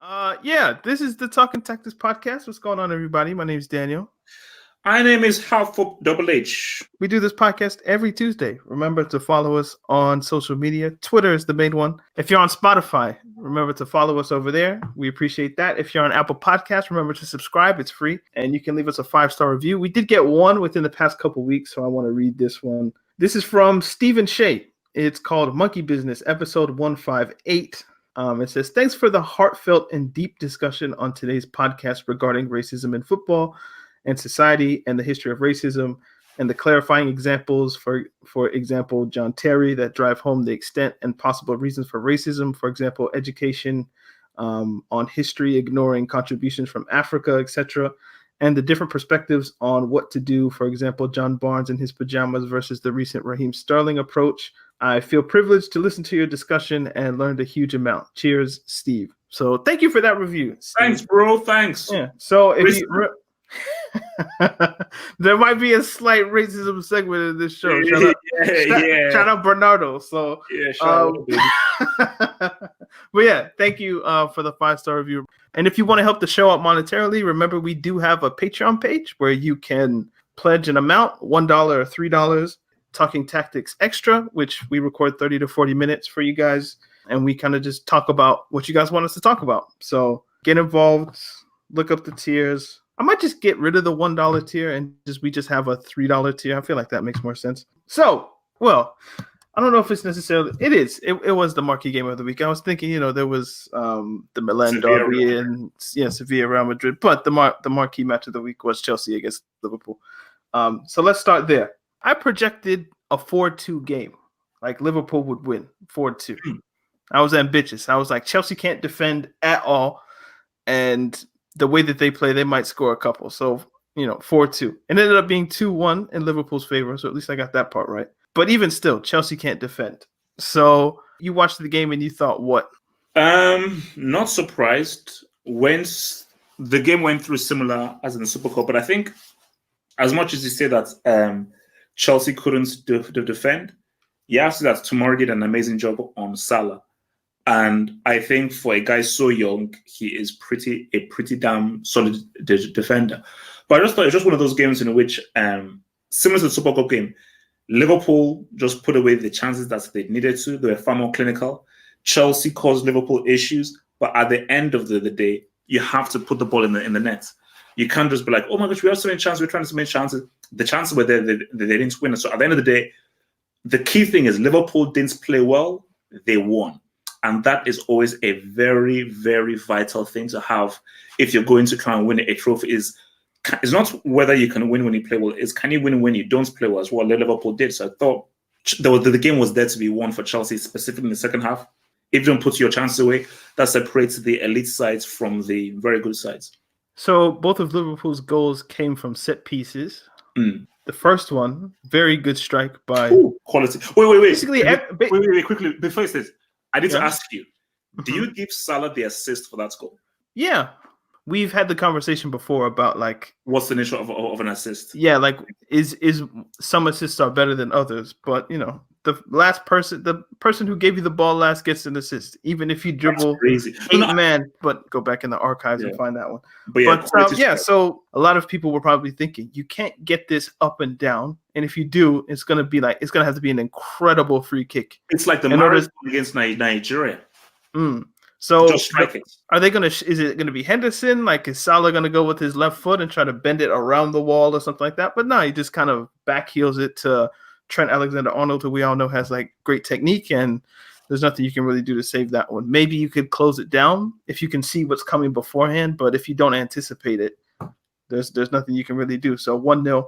Yeah, this is the Talking Tactics podcast. What's going on, everybody? My name is Daniel. My name is Half Double H. We do this podcast every Tuesday. Remember to follow us on social media. Twitter is the main one. If you're on Spotify, remember to follow us over there. We appreciate that. If you're on Apple Podcasts, remember to subscribe. It's free, and you can leave us a 5-star review. We did get one within the past couple weeks, so I want to read this one. This is from Stephen Shea. It's called Monkey Business, episode 158. It says, thanks for the heartfelt and deep discussion on today's podcast regarding racism in football and society and the history of racism and the clarifying examples, for example, John Terry, that drive home the extent and possible reasons for racism. For example, education on history, ignoring contributions from Africa, etc., and the different perspectives on what to do. For example, John Barnes in his pajamas versus the recent Raheem Sterling approach. I feel privileged to listen to your discussion and learned a huge amount. Cheers, Steve. So thank you for that review, Steve. Thanks, bro. Thanks. Yeah. So if there might be a slight racism segment in this show. Shout out Bernardo. So but yeah, thank you for the 5-star review. And if you want to help the show out monetarily, remember we do have a Patreon page where you can pledge an amount, $1 or $3. Talking Tactics Extra, which we record 30 to 40 minutes for you guys, and we kind of just talk about what you guys want us to talk about. So get involved, look up the tiers. I might just get rid of the $1 tier and we just have a $3 tier. I feel like that makes more sense. So, well, I don't know if it's necessarily it was the marquee game of the week. I was thinking, there was the Milan Derby and Sevilla, Real Madrid, but the marquee match of the week was Chelsea against Liverpool. So let's start there. I projected a 4-2 game, like Liverpool would win 4-2. I was ambitious. I was like, Chelsea can't defend at all, and the way that they play, they might score a couple. So, 4-2. It ended up being 2-1 in Liverpool's favor, so at least I got that part right. But even still, Chelsea can't defend. So you watched the game and you thought what? Not surprised. Once the game went through similar as in the Super Cup, but I think as much as you say that Chelsea couldn't defend, you have to say that Tomori did an amazing job on Salah. And I think for a guy so young, he is a pretty damn solid defender. But I just thought it was just one of those games in which, similar to the Super Cup game, Liverpool just put away the chances that they needed to. They were far more clinical. Chelsea caused Liverpool issues, but at the end of the day, you have to put the ball in the net. You can't just be like, oh my gosh, we have so many chances, we're trying to make chances. The chances were there, they didn't win. So at the end of the day, the key thing is Liverpool didn't play well, they won. And that is always a very, very vital thing to have if you're going to try and win a trophy. It's not whether you can win when you play well, it's can you win when you don't play well, as what Liverpool did. So I thought the game was there to be won for Chelsea, specifically in the second half. If you don't put your chances away, that separates the elite sides from the very good sides. So both of Liverpool's goals came from set pieces. The first one, very good strike by quality. Wait. Basically, wait, quickly before you say this, I need to ask you: do you give Salah the assist for that goal? Yeah, we've had the conversation before about like what's the nature of an assist. Yeah, like is some assists are better than others, but the person who gave you the ball last gets an assist, even if you dribble 8 man. But go back in the archives and find that one. So a lot of people were probably thinking you can't get this up and down, and if you do, it's gonna have to be an incredible free kick. It's like the marathon against Nigeria. So just strike it. Are they is it gonna be Henderson? Like, is Salah gonna go with his left foot and try to bend it around the wall or something like that? But no, he just kind of backheels it to Trent Alexander-Arnold, who we all know has like great technique, and there's nothing you can really do to save that one. Maybe you could close it down if you can see what's coming beforehand, but if you don't anticipate it, there's nothing you can really do. So 1-0.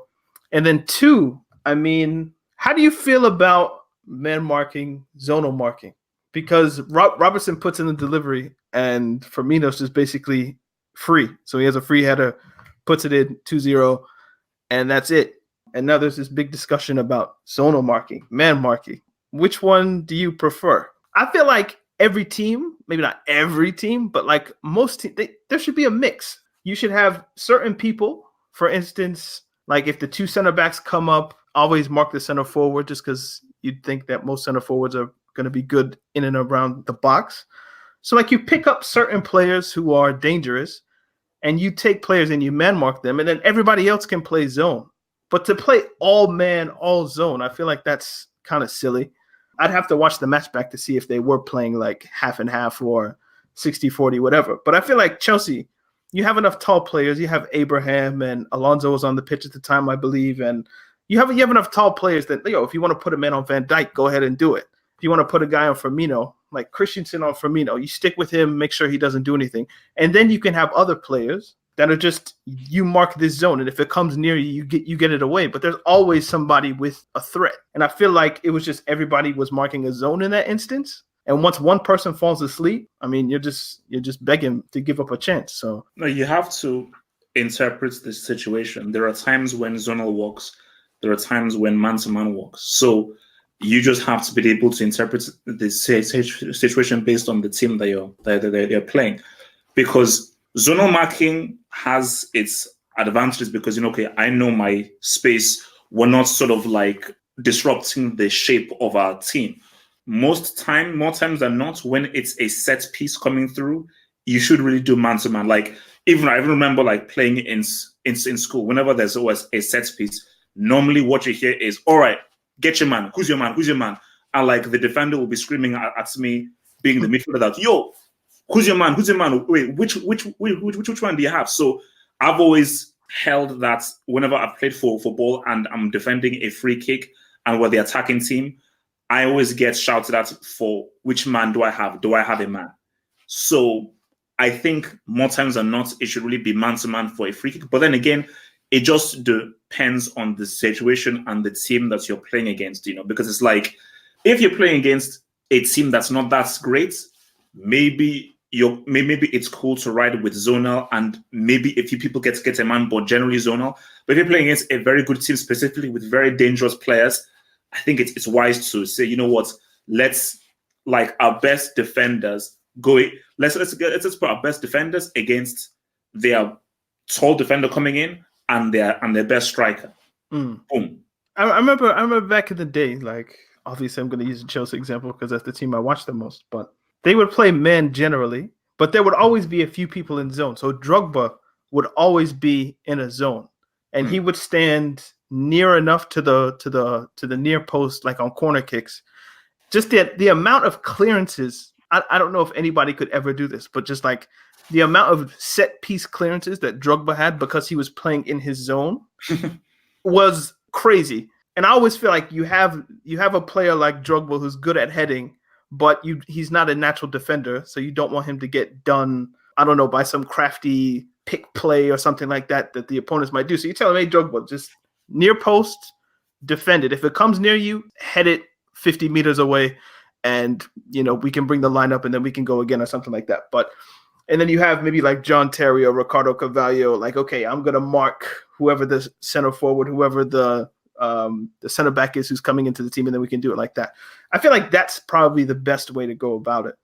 And then 2, I mean, how do you feel about man marking, zonal marking? Because Robertson puts in the delivery and Firmino's just basically free. So he has a free header, puts it in 2-0, and that's it. And now there's this big discussion about zonal marking, man marking. Which one do you prefer? I feel like every team, maybe not every team, but like most teams, there should be a mix. You should have certain people, for instance, like if the 2 center backs come up, always mark the center forward just because you'd think that most center forwards are going to be good in and around the box. So like you pick up certain players who are dangerous and you take players and you man mark them and then everybody else can play zone. But to play all man, all zone, I feel like that's kind of silly. I'd have to watch the match back to see if they were playing like half and half or 60-40, whatever. But I feel like Chelsea, you have enough tall players. You have Abraham and Alonso was on the pitch at the time, I believe. And you have enough tall players that, if you want to put a man on Van Dijk, go ahead and do it. If you want to put a guy on Firmino, like Christensen on Firmino, you stick with him, make sure he doesn't do anything. And then you can have other players that are just, you mark this zone. And if it comes near you, you get it away. But there's always somebody with a threat. And I feel like it was just everybody was marking a zone in that instance. And once one person falls asleep, I mean, you're just begging to give up a chance. So no, you have to interpret the situation. There are times when zonal works. There are times when man-to-man works. So you just have to be able to interpret the situation based on the team that you're playing. Because zonal marking has its advantages because, okay, I know my space. We're not sort of like disrupting the shape of our team. More times than not, when it's a set piece coming through, you should really do man-to-man. Like, I even remember like playing in school, whenever there's always a set piece, normally what you hear is, all right, get your man. Who's your man? Who's your man? And like the defender will be screaming at me, being the midfielder, that, yo, who's your man? Who's your man? Wait, which one do you have? So I've always held that whenever I've played for football and I'm defending a free kick and we're the attacking team, I always get shouted at for which man do I have? Do I have a man? So I think more times than not, it should really be man-to-man for a free kick. But then again, it just depends on the situation and the team that you're playing against, because it's like, if you're playing against a team that's not that great, maybe it's cool to ride with zonal and maybe a few people get a man, but generally zonal. But if you're playing against a very good team, specifically with very dangerous players, I think it's wise to say, you know what, let's like our best defenders go. Let's put our best defenders against their tall defender coming in and their best striker. Boom. I remember back in the day, like obviously I'm going to use the Chelsea example because that's the team I watched the most, but they would play men generally, but there would always be a few people in zone. So Drogba would always be in a zone and he would stand near enough to the near post, like on corner kicks. Just the amount of clearances, I don't know if anybody could ever do this, but just like the amount of set piece clearances that Drogba had because he was playing in his zone was crazy. And I always feel like you have a player like Drogba who's good at heading, but he's not a natural defender, so you don't want him to get done, I don't know, by some crafty pick play or something like that the opponents might do. So you tell him, hey, Drogba, just near post, defend it. If it comes near you, head it 50 meters away, and we can bring the line up and then we can go again or something like that. And then you have maybe like John Terry or Ricardo Carvalho, like, okay, I'm gonna mark whoever the center forward, whoever the center back is who's coming into the team, and then we can do it like that. I feel like that's probably the best way to go about it.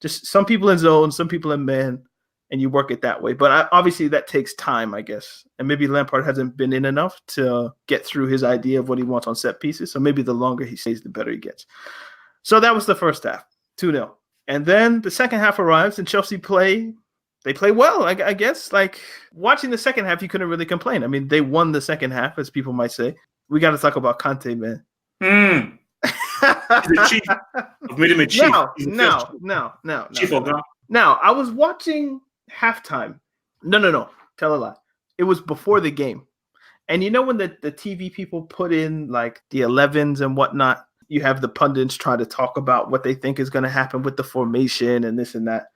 Just some people in zone, some people in man, and you work it that way. But obviously that takes time, I guess. And maybe Lampard hasn't been in enough to get through his idea of what he wants on set pieces. So maybe the longer he stays, the better he gets. So that was the first half, 2-0. And then the second half arrives and Chelsea play well, I guess. Like watching the second half, you couldn't really complain. I mean, they won the second half, as people might say. We got to talk about Kante, man. The chief. I've made him a chief. No. Chief of that. Now, I was watching halftime. No. Tell a lie. It was before the game. And when the TV people put in like the 11s and whatnot, you have the pundits try to talk about what they think is going to happen with the formation and this and that.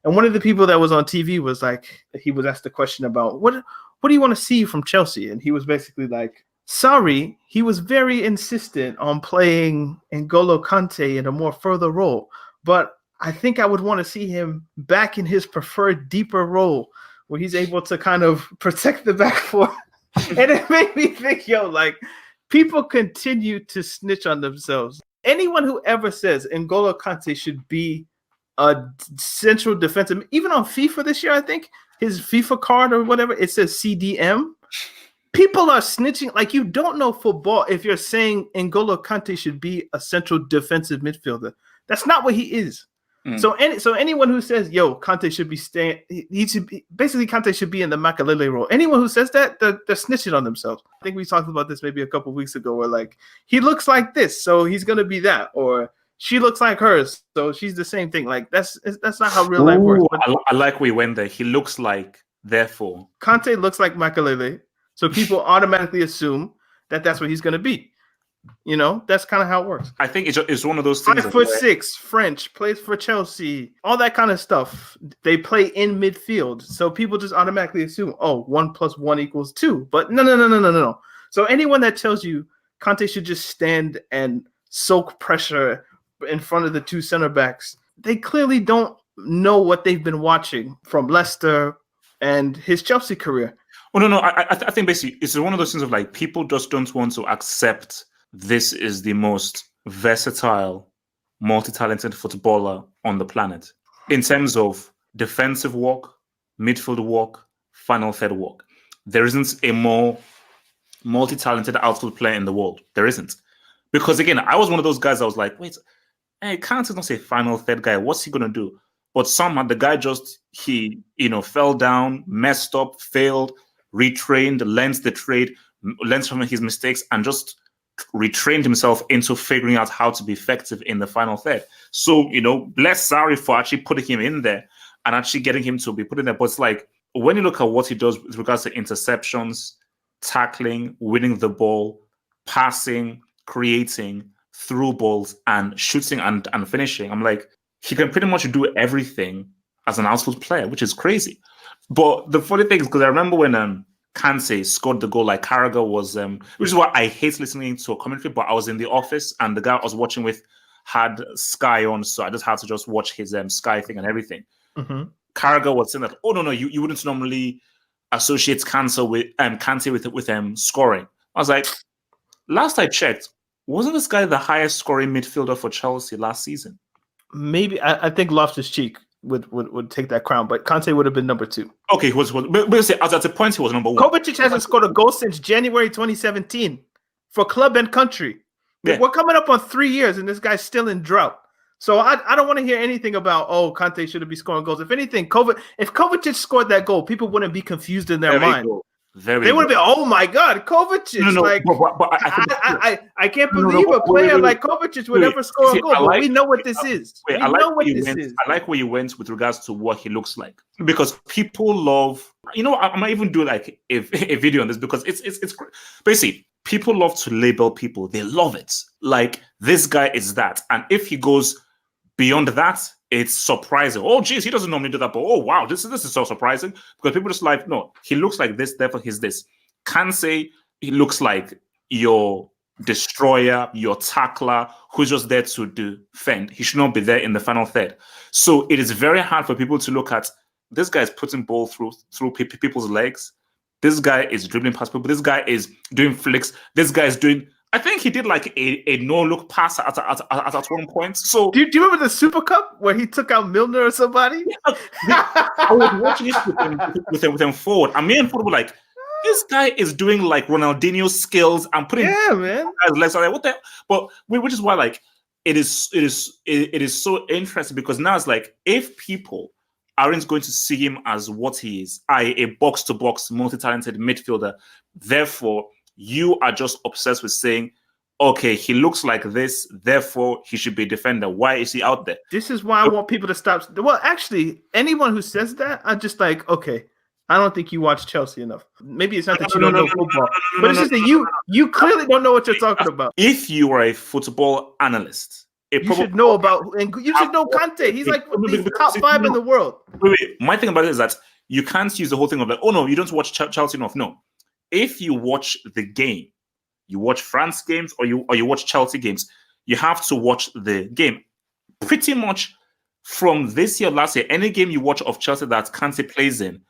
And one of the people that was on TV was like, he was asked a question about what do you want to see from Chelsea? And he was basically like, sorry, he was very insistent on playing N'Golo Kante in a more further role. But I think I would want to see him back in his preferred deeper role where he's able to kind of protect the back four. And it made me think, like, people continue to snitch on themselves. Anyone who ever says N'Golo Kante should be a central defensive, even on FIFA this year, I think, his FIFA card or whatever, it says CDM. People are snitching. Like, you don't know football if you're saying N'Golo Kante should be a central defensive midfielder. That's not what he is. So anyone who says, "Yo, Kante should be staying," he should be basically Kante should be in the Makalele role. Anyone who says that, they're snitching on themselves. I think we talked about this maybe a couple of weeks ago, where like he looks like this, so he's gonna be that, or she looks like hers, so she's the same thing. Like that's not how real life works. But I like where you went there. He looks like, therefore, Kante looks like Makalele, so people automatically assume that that's what he's gonna be. You know, that's kind of how it works. I think it's one of those things. 5'6", French, plays for Chelsea, all that kind of stuff. They play in midfield, so people just automatically assume, 1 + 1 = 2. But no. So anyone that tells you Kante should just stand and soak pressure in front of the two center backs, they clearly don't know what they've been watching from Leicester and his Chelsea career. Well, no. I think basically it's one of those things of like people just don't want to accept this is the most versatile, multi-talented footballer on the planet in terms of defensive work, midfield work, final third work. There isn't a more multi-talented outfield player in the world. There isn't. Because again, I was one of those guys that was like, wait, Kante is not a final third guy. What's he going to do? But somehow the guy he fell down, messed up, failed, retrained, learned the trade, learned from his mistakes, and just retrained himself into figuring out how to be effective in the final third. So, bless Sarri for actually putting him in there and actually getting him to be put in there. But it's like, when you look at what he does with regards to interceptions, tackling, winning the ball, passing, creating, through balls, and shooting and finishing, I'm like, he can pretty much do everything as an outfield player, which is crazy. But the funny thing is, because I remember when Kante scored the goal, like Carragher was, which is why I hate listening to a commentary, but I was in the office and the guy I was watching with had Sky on, so I just had to just watch his Sky thing and everything. Mm-hmm. Carragher was saying that, no, you wouldn't normally associate Kante with scoring. I was like, last I checked, wasn't this guy the highest scoring midfielder for Chelsea last season? Maybe I think Loftus-Cheek would take that crown, but Kante would have been number 2. Okay, he was, but at the point he was number 1. Kovacic hasn't scored a goal since January 2017 for club and country. Yeah. We're coming up on 3 years, and this guy's still in drought. So I don't want to hear anything about, Kante shouldn't be scoring goals. If anything, if Kovacic scored that goal, people wouldn't be confused in their mind. They would have been, oh my God, Kovacic! No, like, but I can't believe a player like Kovacic would ever score a goal. But we know what this is. I like where you went with regards to what he looks like, because people love. I might even do like a video on this, because it's basically people love to label people. They love it. Like, this guy is that, and if he goes beyond that, it's surprising. Oh, geez, he doesn't normally do that, but oh, wow, this is so surprising, because people just like, no, he looks like this, therefore he's this. Kante, he looks like your destroyer, your tackler, who's just there to defend. He should not be there in the final third. So it is very hard for people to look at, this guy is putting ball through people's legs. This guy is dribbling past people. This guy is doing flicks. This guy is doing... I think he did like a no-look pass at one point. So do you remember the Super Cup where he took out Milner or somebody? I was watching it with him forward. And me and forward were like, this guy is doing like Ronaldinho skills and putting man. Legs like, what the? But which is why like it is so interesting, because now it's like, if people aren't going to see him as what he is, a box-to-box multi-talented midfielder, therefore you are just obsessed with saying, okay, he looks like this, therefore he should be a defender. Why is he out there? This is why I want people to stop. Well, actually, anyone who says that, I'm just like, okay, I don't think you watch Chelsea enough. Maybe it's not that you don't know football, but it's just that you clearly don't know what you're talking about. If you are a football analyst, you should know about, and you should know Kante. He's like the top 5 in the world. Wait. My thing about it is that you can't use the whole thing of like, oh no, you don't watch Chelsea enough. No. If you watch the game, you watch France games or you watch Chelsea games, you have to watch the game. Pretty much from this year, last year, any game you watch of Chelsea that Kante plays in,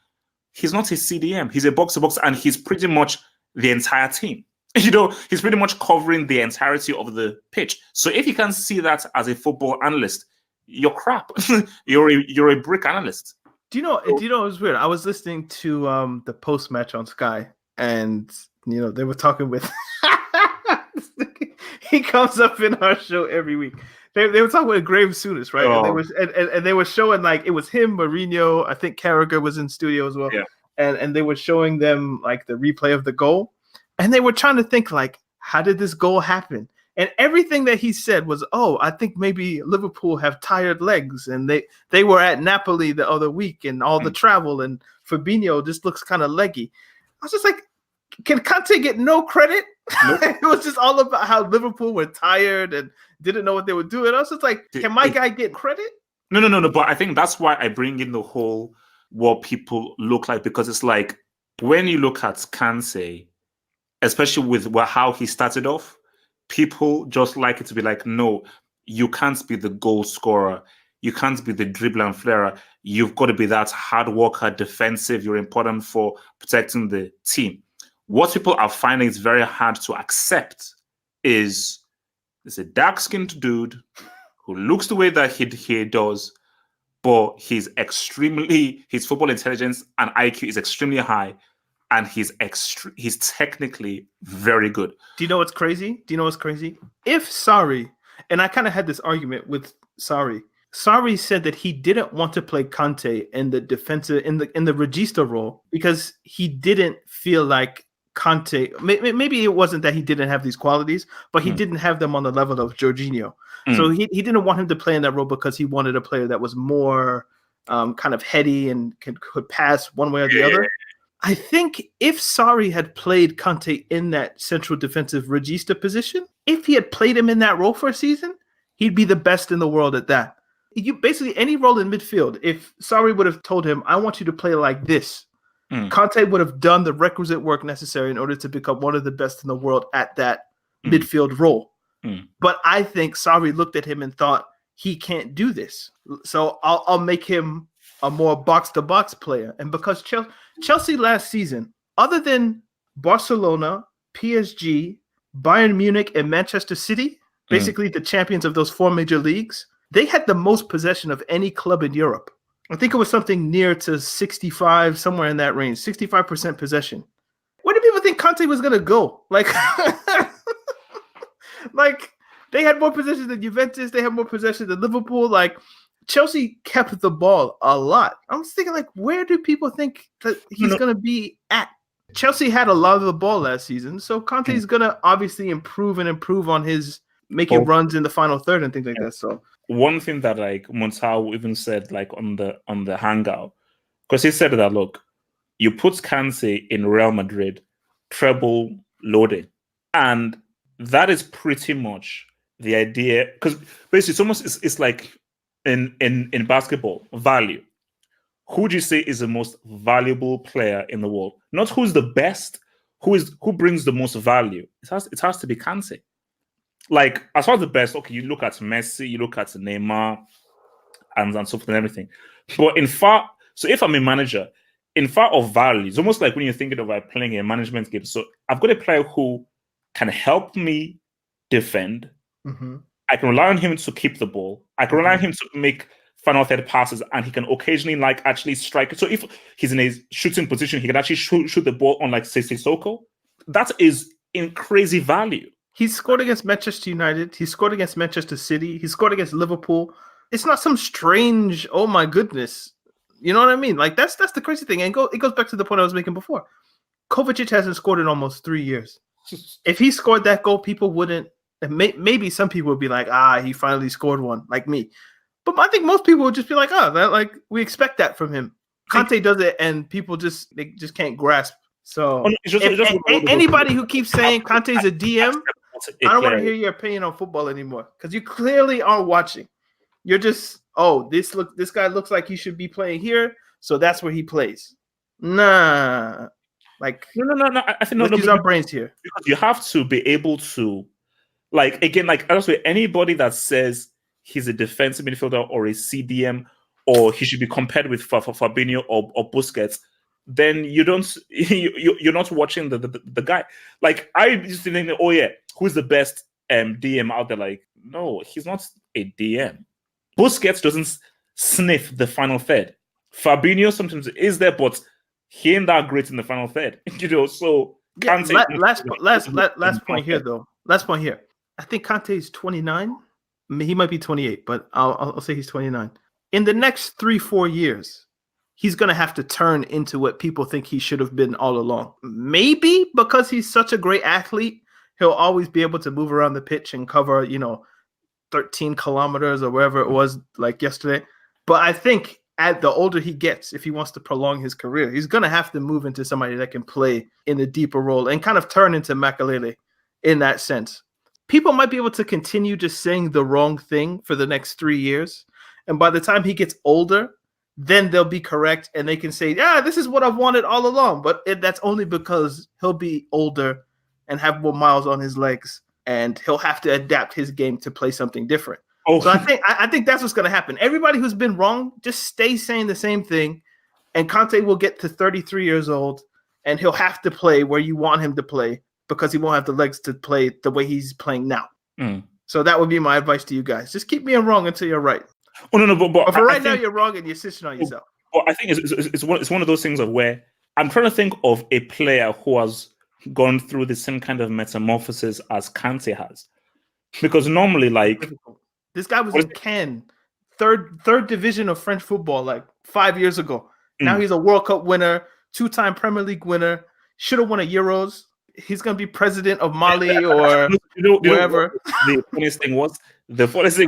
he's not a CDM. He's a box-to-box, and he's pretty much the entire team. He's pretty much covering the entirety of the pitch. So if you can't see that as a football analyst, you're crap. you're a brick analyst. Do you know it was weird? I was listening to the post-match on Sky, and they were talking with he comes up in our show every week. They were talking with Graham Souness, right? And they Oh. was and they were showing like it was him, Mourinho. I think Carragher was in studio as well. Yeah. And they were showing them like the replay of the goal, and they were trying to think like, how did this goal happen? And everything that he said was, oh, I think maybe Liverpool have tired legs, and they were at Napoli the other week, and all the travel, and Fabinho just looks kind of leggy. I was just like, can Kante get no credit? Nope. It was just all about how Liverpool were tired and didn't know what they were doing. I was just like, can my guy get credit? No. But I think that's why I bring in the whole what people look like, because it's like when you look at Kante, especially with how he started off, people just like it to be like, no, you can't be the goal scorer. You can't be the dribbler and flairer. You've got to be that hard worker, defensive. You're important for protecting the team. What people are finding is very hard to accept is there's a dark-skinned dude who looks the way that he does, but his football intelligence and IQ is extremely high, and he's technically very good. Do you know what's crazy? If Sarri, and I kind of had this argument with Sarri. Sarri said that he didn't want to play Kante in the defensive in the regista role because he didn't feel like Kante. Maybe it wasn't that he didn't have these qualities, but he didn't have them on the level of Jorginho. So he didn't want him to play in that role because he wanted a player that was more kind of heady and could pass one way or the other. I think if Sarri had played Kante in that central defensive regista position, if he had played him in that role for a season, he'd be the best in the world at that. You basically any role in midfield, if Sarri would have told him, I want you to play like this, Kante would have done the requisite work necessary in order to become one of the best in the world at that midfield role. But I think Sarri looked at him and thought, he can't do this. So I'll make him a more box-to-box player. And because Chelsea last season, other than Barcelona, PSG, Bayern Munich, and Manchester City, basically the champions of those four major leagues, they had the most possession of any club in Europe. I think it was something near to 65, somewhere in that range, 65% possession. Where do people think Kante was going to go? Like they had more possession than Juventus. They had more possession than Liverpool. Like Chelsea kept the ball a lot. I was thinking, like, where do people think that he's going to be at? Chelsea had a lot of the ball last season, so Kante is going to obviously improve on his making runs in the final third and things like that. So one thing that like Montao even said like on the hangout, because he said that, look, you put Kante in Real Madrid, treble loading, and that is pretty much the idea. Because basically, it's like in basketball, value. Who would you say is the most valuable player in the world? Not who's the best, who brings the most value. It has to be Kante. Like, as far as the best, okay, you look at Messi, you look at Neymar, and so forth and everything. But so if I'm a manager, in far of value, it's almost like when you're thinking about playing a management game. So I've got a player who can help me defend. I can rely on him to keep the ball. I can rely on him to make final third passes, and he can occasionally like actually strike. So if he's in a shooting position, he can actually shoot the ball on like Sissoko. That is in crazy value. He scored against Manchester United. He scored against Manchester City. He scored against Liverpool. It's not some strange, oh my goodness. You know what I mean? Like that's the crazy thing. And it goes back to the point I was making before. Kovacic hasn't scored in almost 3 years. If he scored that goal, people wouldn't. Maybe some people would be like, he finally scored one, like me. But I think most people would just be like, we expect that from him. Kante does it, and people just can't grasp. So anybody who keeps saying Kante's a DM, I don't want to hear your opinion on football anymore, because you clearly aren't watching. You're just, this guy looks like he should be playing here, so that's where he plays. Nah, like no. I think let's use our brains here. Because you have to be able to, like, again, like also anybody that says he's a defensive midfielder or a CDM, or he should be compared with Fabinho or Busquets, then you're not watching the guy. Like, I just think, who's the best DM out there? Like, no, he's not a DM. Busquets doesn't sniff the final third. Fabinho sometimes is there, but he ain't that great in the final third. So Kante. Last point here, though. Last point here. I think Kante is 29. he might be 28, but I'll say he's 29. In the next 3-4 years, he's going to have to turn into what people think he should have been all along. Maybe because he's such a great athlete, he'll always be able to move around the pitch and cover, 13 kilometers or wherever it was like yesterday. But I think at the older he gets, if he wants to prolong his career, he's going to have to move into somebody that can play in a deeper role and kind of turn into Makelele in that sense. People might be able to continue just saying the wrong thing for the next 3 years. And by the time he gets older, then they'll be correct and they can say, yeah, this is what I've wanted all along. But that's only because he'll be older and have more miles on his legs, and he'll have to adapt his game to play something different. Oh. So I think that's what's going to happen. Everybody who's been wrong, just stay saying the same thing, and Kante will get to 33 years old, and he'll have to play where you want him to play because he won't have the legs to play the way he's playing now. So that would be my advice to you guys. Just keep being wrong until you're right. Oh no, but for right now, you're wrong and you're sitting on yourself. Well, I think it's one of those things of where I'm trying to think of a player who has gone through the same kind of metamorphosis as Kante has, because normally, like, this guy was in Cannes, third division of French football, like 5 years ago. Now he's a World Cup winner, 2-time Premier League winner, should have won a Euros. He's gonna be president of Mali or wherever. The funniest thing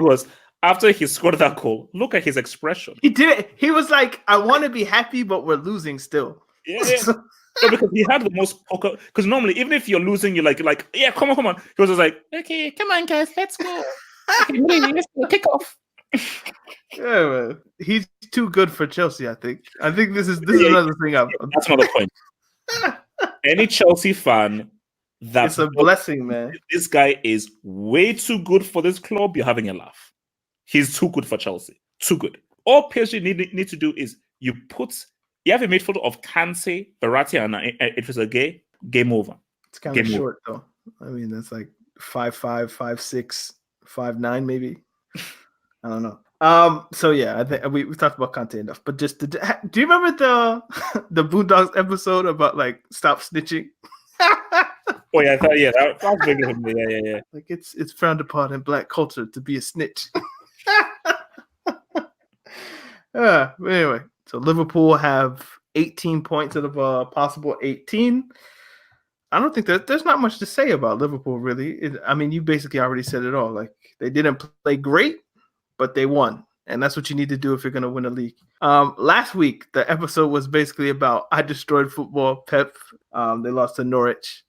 was. After he scored that goal, look at his expression. He did it. He was like, I want to be happy, but we're losing still. Yeah. So, because he had the most poker. Because normally, even if you're losing, you're like, yeah, come on. He was just like, okay, come on, guys, let's go. Okay, let's go, kick off. Yeah, man. He's too good for Chelsea, I think. I think this is another thing. That's another point. Any Chelsea fan, it's a blessing, man. This guy is way too good for this club. You're having a laugh. He's too good for Chelsea. Too good. All PSG need to do is you have a midfield of Kante, Verratti, and it was a game over. It's kind of short, though. I mean, that's like 5'5", 5'6", 5'9", maybe. I don't know. So yeah, I think we talked about Kante enough. But just do you remember the Boondocks episode about like stop snitching? Oh yeah, that was big of me. Yeah. Like it's frowned upon in Black culture to be a snitch. Anyway, so Liverpool have 18 points out of a possible 18. I don't think there's not much to say about Liverpool, really. I mean, you basically already said it all. Like, they didn't play great, but they won. And that's what you need to do if you're going to win a league. Last week, the episode was basically about I destroyed football, Pep. They lost to Norwich.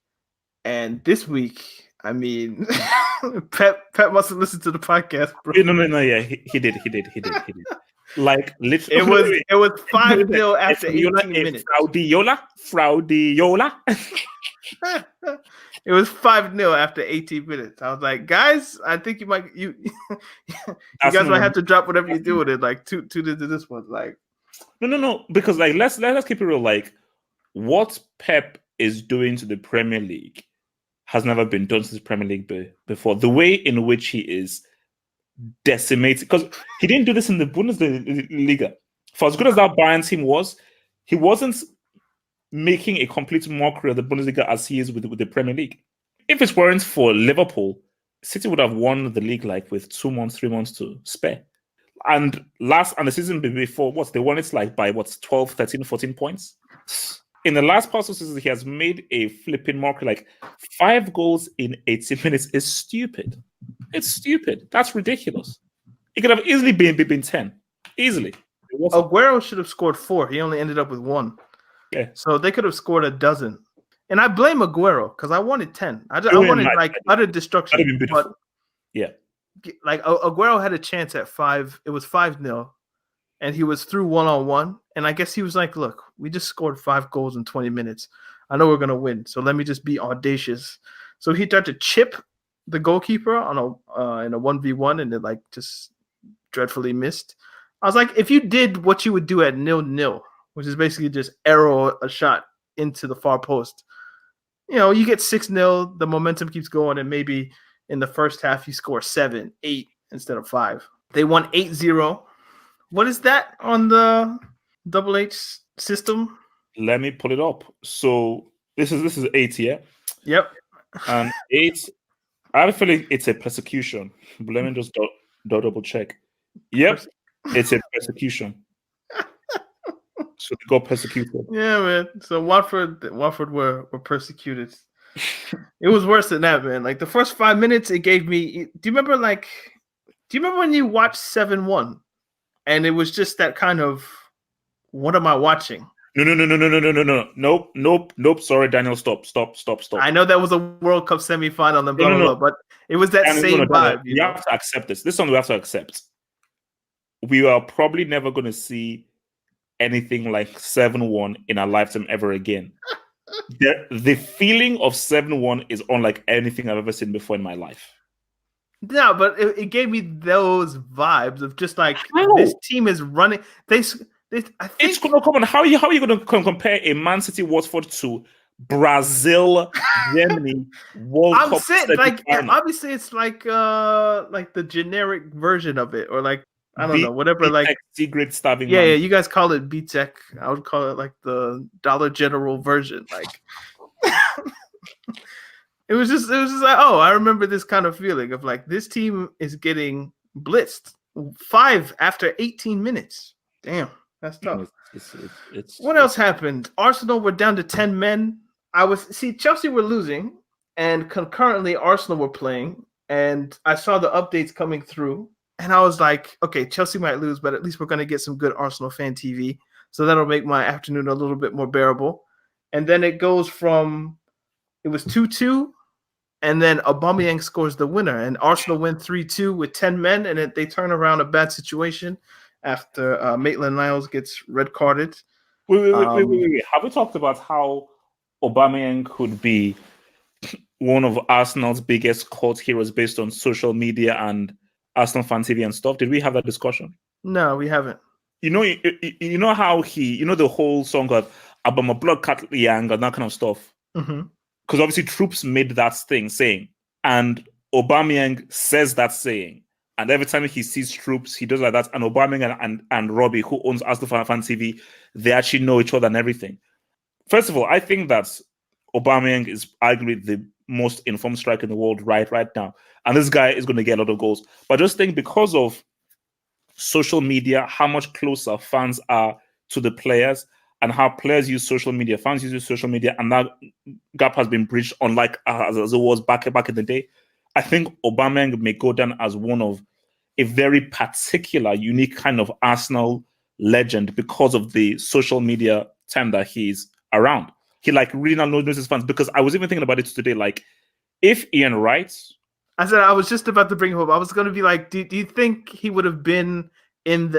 And this week, I mean, Pep must have listened to the podcast, bro. No, yeah, he did. Like, literally. It was 5-0 after 18 minutes. Fraudiola. It was 5-0 after 18 minutes. I was like, guys, I think you guys might have to drop whatever you do with it. Like, tune into this one. Like, no, because like let's keep it real. Like, what Pep is doing to the Premier League has never been done since Premier League before. The way in which he is decimated, because he didn't do this in the Bundesliga. For as good as that Bayern team was, he wasn't making a complete mockery of the Bundesliga as he is with the Premier League. If it weren't for Liverpool, City would have won the league like with 3 months to spare. And the season before, they won it like by 12, 13, 14 points. In the last part of the season, he has made a flipping mockery. Like 5 goals in 80 minutes is stupid. It's stupid. That's ridiculous. It could have easily been 10. Easily. Aguero should have scored 4. He only ended up with 1. Yeah. So they could have scored a dozen. And I blame Aguero because I wanted 10. I wanted utter destruction. But yeah. Like Aguero had a chance at 5. It was 5-0. And he was through 1-on-1. And I guess he was like, look, we just scored 5 goals in 20 minutes. I know we're going to win. So let me just be audacious. So he tried to chip the goalkeeper in a 1v1 and it like just dreadfully missed. I was like, if you did what you would do at 0-0, which is basically just arrow a shot into the far post, you get 6-0, the momentum keeps going, and maybe in the first half you score 7, 8 instead of 5. They won 8-0. What is that on the Double H system? Let me pull it up. So this is 8, yeah? Yep. And 8, I have a feeling it's a persecution. But let me just Double check. Yep, it's a persecution. So they got persecuted. Yeah, man. So Watford were persecuted. It was worse than that, man. Like the first 5 minutes, it gave me. Do you remember when you watched 7-1, and it was just that kind of, what am I watching? Nope. Sorry, Daniel, stop. I know that was a World Cup semi-final and blah blah blah, but it was that Daniel, same vibe. Daniel, you have to accept this. This one we have to accept. We are probably never going to see anything like 7-1 in our lifetime ever again. The feeling of 7-1 is unlike anything I've ever seen before in my life. No, but it gave me those vibes of just like, this team is running. I think it's going to come on. How are you going to compare a Man City Watford to Brazil, Germany, World Cup? I'm saying, like, obviously it's like the generic version of it, or like, I don't know, whatever, B-Tech, like secret stabbing. Yeah, you guys call it B-Tech. I would call it like the Dollar General version. Like, it was just like, oh, I remember this kind of feeling of like, this team is getting blitzed 5 after 18 minutes. Damn, that's tough. What else happened? Arsenal were down to 10 men. Chelsea were losing, and concurrently Arsenal were playing, and I saw the updates coming through. And I was like, okay, Chelsea might lose, but at least we're going to get some good Arsenal fan TV. So that'll make my afternoon a little bit more bearable. And then it goes from, it was 2-2, and then Aubameyang scores the winner. And Arsenal win 3-2 with 10 men, and they turn around a bad situation after Maitland-Niles gets red carded. Wait. Have we talked about how Aubameyang could be one of Arsenal's biggest cult heroes based on social media and Arsenal fan TV and stuff? Did we have that discussion? No, we haven't. You know how the whole song of Abama Blood Cat Yang and that kind of stuff? Mm-hmm. Because obviously Troops made that thing saying, and Aubameyang says that saying, and every time he sees Troops, he does like that. And Aubameyang and Robbie, who owns Arsenal fan TV, they actually know each other and everything. First of all, I think that Aubameyang is arguably the most informed striker in the world right now. And this guy is going to get a lot of goals. But just think, because of social media, how much closer fans are to the players, and how players use social media, fans use social media, and that gap has been bridged, unlike as it was back in the day. I think Aubameyang may go down as one of a very particular, unique kind of Arsenal legend because of the social media time that he's around. He really knows his fans, because I was even thinking about it today. Like, if Ian Wright, I was just about to bring him up. I was going to be like, do you think he would have been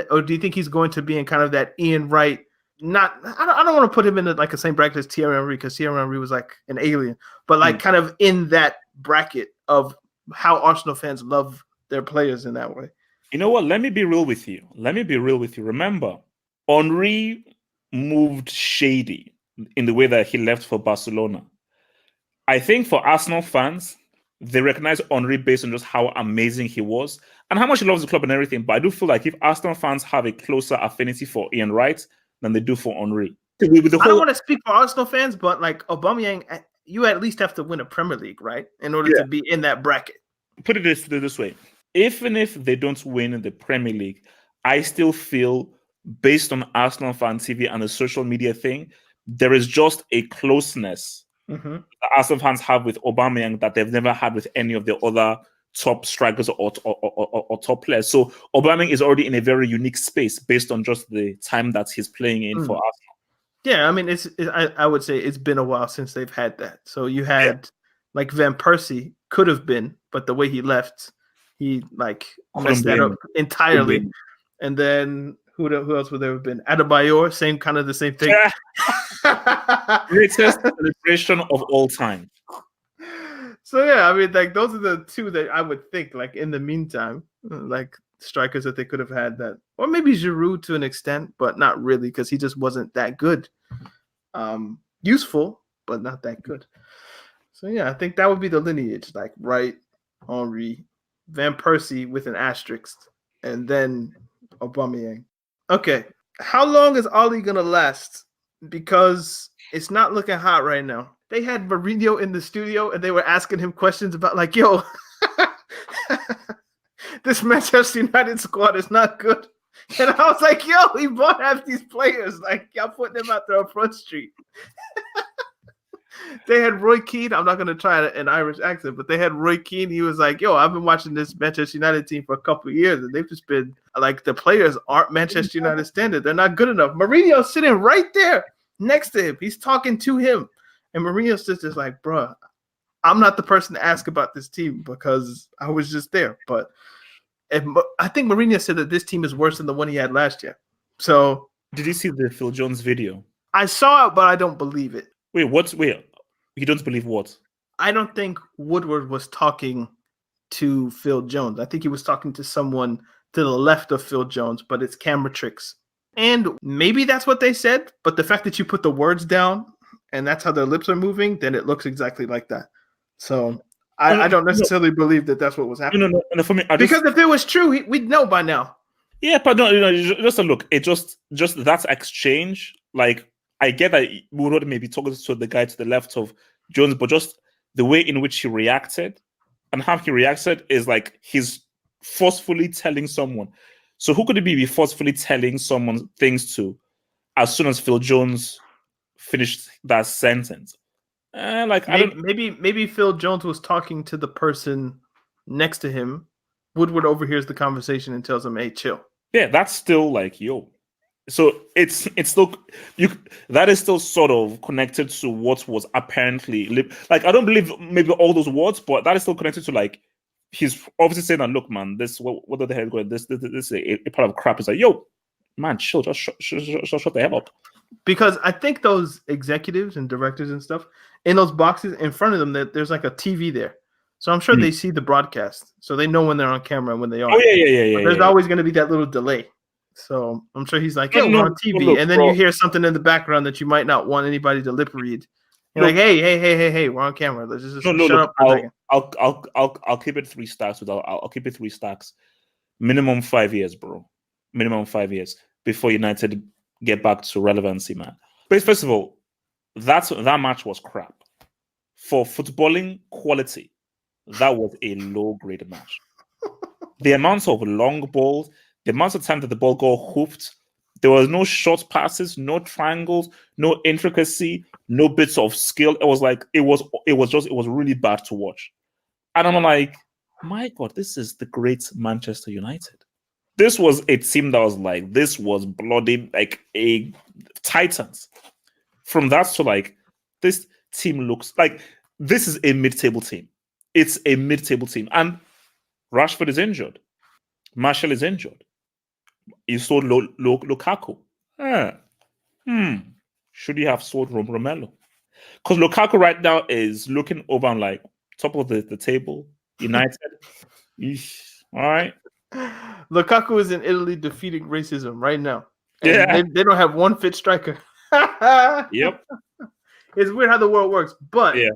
or do you think he's going to be in kind of that Ian Wright? I don't want to put him in like the same bracket as Thierry Henry, because Thierry Henry was like an alien, but like kind of in that bracket of how Arsenal fans love their players in that way. You know what? Let me be real with you. Remember, Henry moved shady in the way that he left for Barcelona. I think for Arsenal fans, they recognize Henry based on just how amazing he was and how much he loves the club and everything. But I do feel like if Arsenal fans have a closer affinity for Ian Wright than they do for Henry. I don't want to speak for Arsenal fans, but like Aubameyang, you at least have to win a Premier League, right? In order to be in that bracket. Put it this way. Even if they don't win the Premier League, I still feel, based on Arsenal fan TV and the social media thing, there is just a closeness that Arsenal fans have with Aubameyang that they've never had with any of the other top strikers or top players. So Aubameyang is already in a very unique space based on just the time that he's playing in for Arsenal. Yeah, I mean, I would say it's been a while since they've had that. So you had like Van Persie could have been, but the way he left, he like messed that up entirely. And then who else would there have been? Adebayor, the same thing. Greatest celebration of all time. So yeah, I mean, like those are the two that I would think, like in the meantime, like strikers that they could have had that, or maybe Giroud to an extent, but not really, because he just wasn't that good. Useful, but not that good. So yeah, I think that would be the lineage, like Wright, Henry, Van Persie with an asterisk, and then Aubameyang. Okay, how long is Ollie gonna last? Because it's not looking hot right now. They had Mourinho in the studio and they were asking him questions about like, yo, this Manchester United squad is not good. And I was like, yo, he bought half these players. Like, y'all putting them out there on Front Street. They had Roy Keane. I'm not going to try an Irish accent, but they had Roy Keane. He was like, yo, I've been watching this Manchester United team for a couple of years, and they've just been like, the players aren't Manchester United standard. They're not good enough. Mourinho's sitting right there next to him. He's talking to him. And Mourinho's just like, bruh, I'm not the person to ask about this team because I was just there. But I think Mourinho said that this team is worse than the one he had last year. So, did you see the Phil Jones video? I saw it, but I don't believe it. Wait, you don't believe what? I don't think Woodward was talking to Phil Jones. I think he was talking to someone to the left of Phil Jones, but it's camera tricks. And maybe that's what they said, but the fact that you put the words down and that's how their lips are moving, then it looks exactly like that. So I don't necessarily believe that that's what was happening. No, for me, because if it was true, we'd know by now. Yeah, but no, just a look. It just that exchange, like, I get that Woodward may be talking to the guy to the left of Jones, but just the way in which he reacted and how he reacted is like he's forcefully telling someone. So who could it be forcefully telling someone things to as soon as Phil Jones finished that sentence? Maybe Phil Jones was talking to the person next to him. Woodward overhears the conversation and tells him, "Hey, chill." Yeah, that's still like, yo. So it's still that is still sort of connected to what was apparently like, I don't believe maybe all those words, but that is still connected to, like, he's obviously saying that, look, man, this what the hell going? This is a part of crap. It's like, yo, man, chill, just shut the hell up. Because I think those executives and directors and stuff in those boxes in front of them, there's like a TV there. So I'm sure they see the broadcast, so they know when they're on camera and when they aren't. Oh yeah. There's always going to be that little delay. So I'm sure he's like, "Yeah, we're on TV," look, and then you hear something in the background that you might not want anybody to lip read. You're like, "Hey, we're on camera. Let's just shut up for a second." I'll keep it 3 stacks. I'll keep it 3 stacks. Minimum 5 years, bro. Minimum 5 years before United get back to relevancy, man. But first of all, that match was crap. For footballing quality, that was a low-grade match. The amount of long balls, the amount of time that the ball got hoofed, there was no short passes, no triangles, no intricacy, no bits of skill. It was like it was really bad to watch. And I'm like, my God, this is the great Manchester United. This was a team that was like, this was bloody, like a Titans. From that to, like, this team looks like this is a mid-table team. It's a mid-table team. And Rashford is injured. Martial is injured. You sold Lukaku. Should you have sold Romelu? Because Lukaku right now is looking over and like top of the table. United. All right. Lukaku is in Italy defeating racism right now. And yeah. They don't have one fit striker. Yep. It's weird how the world works. But yeah.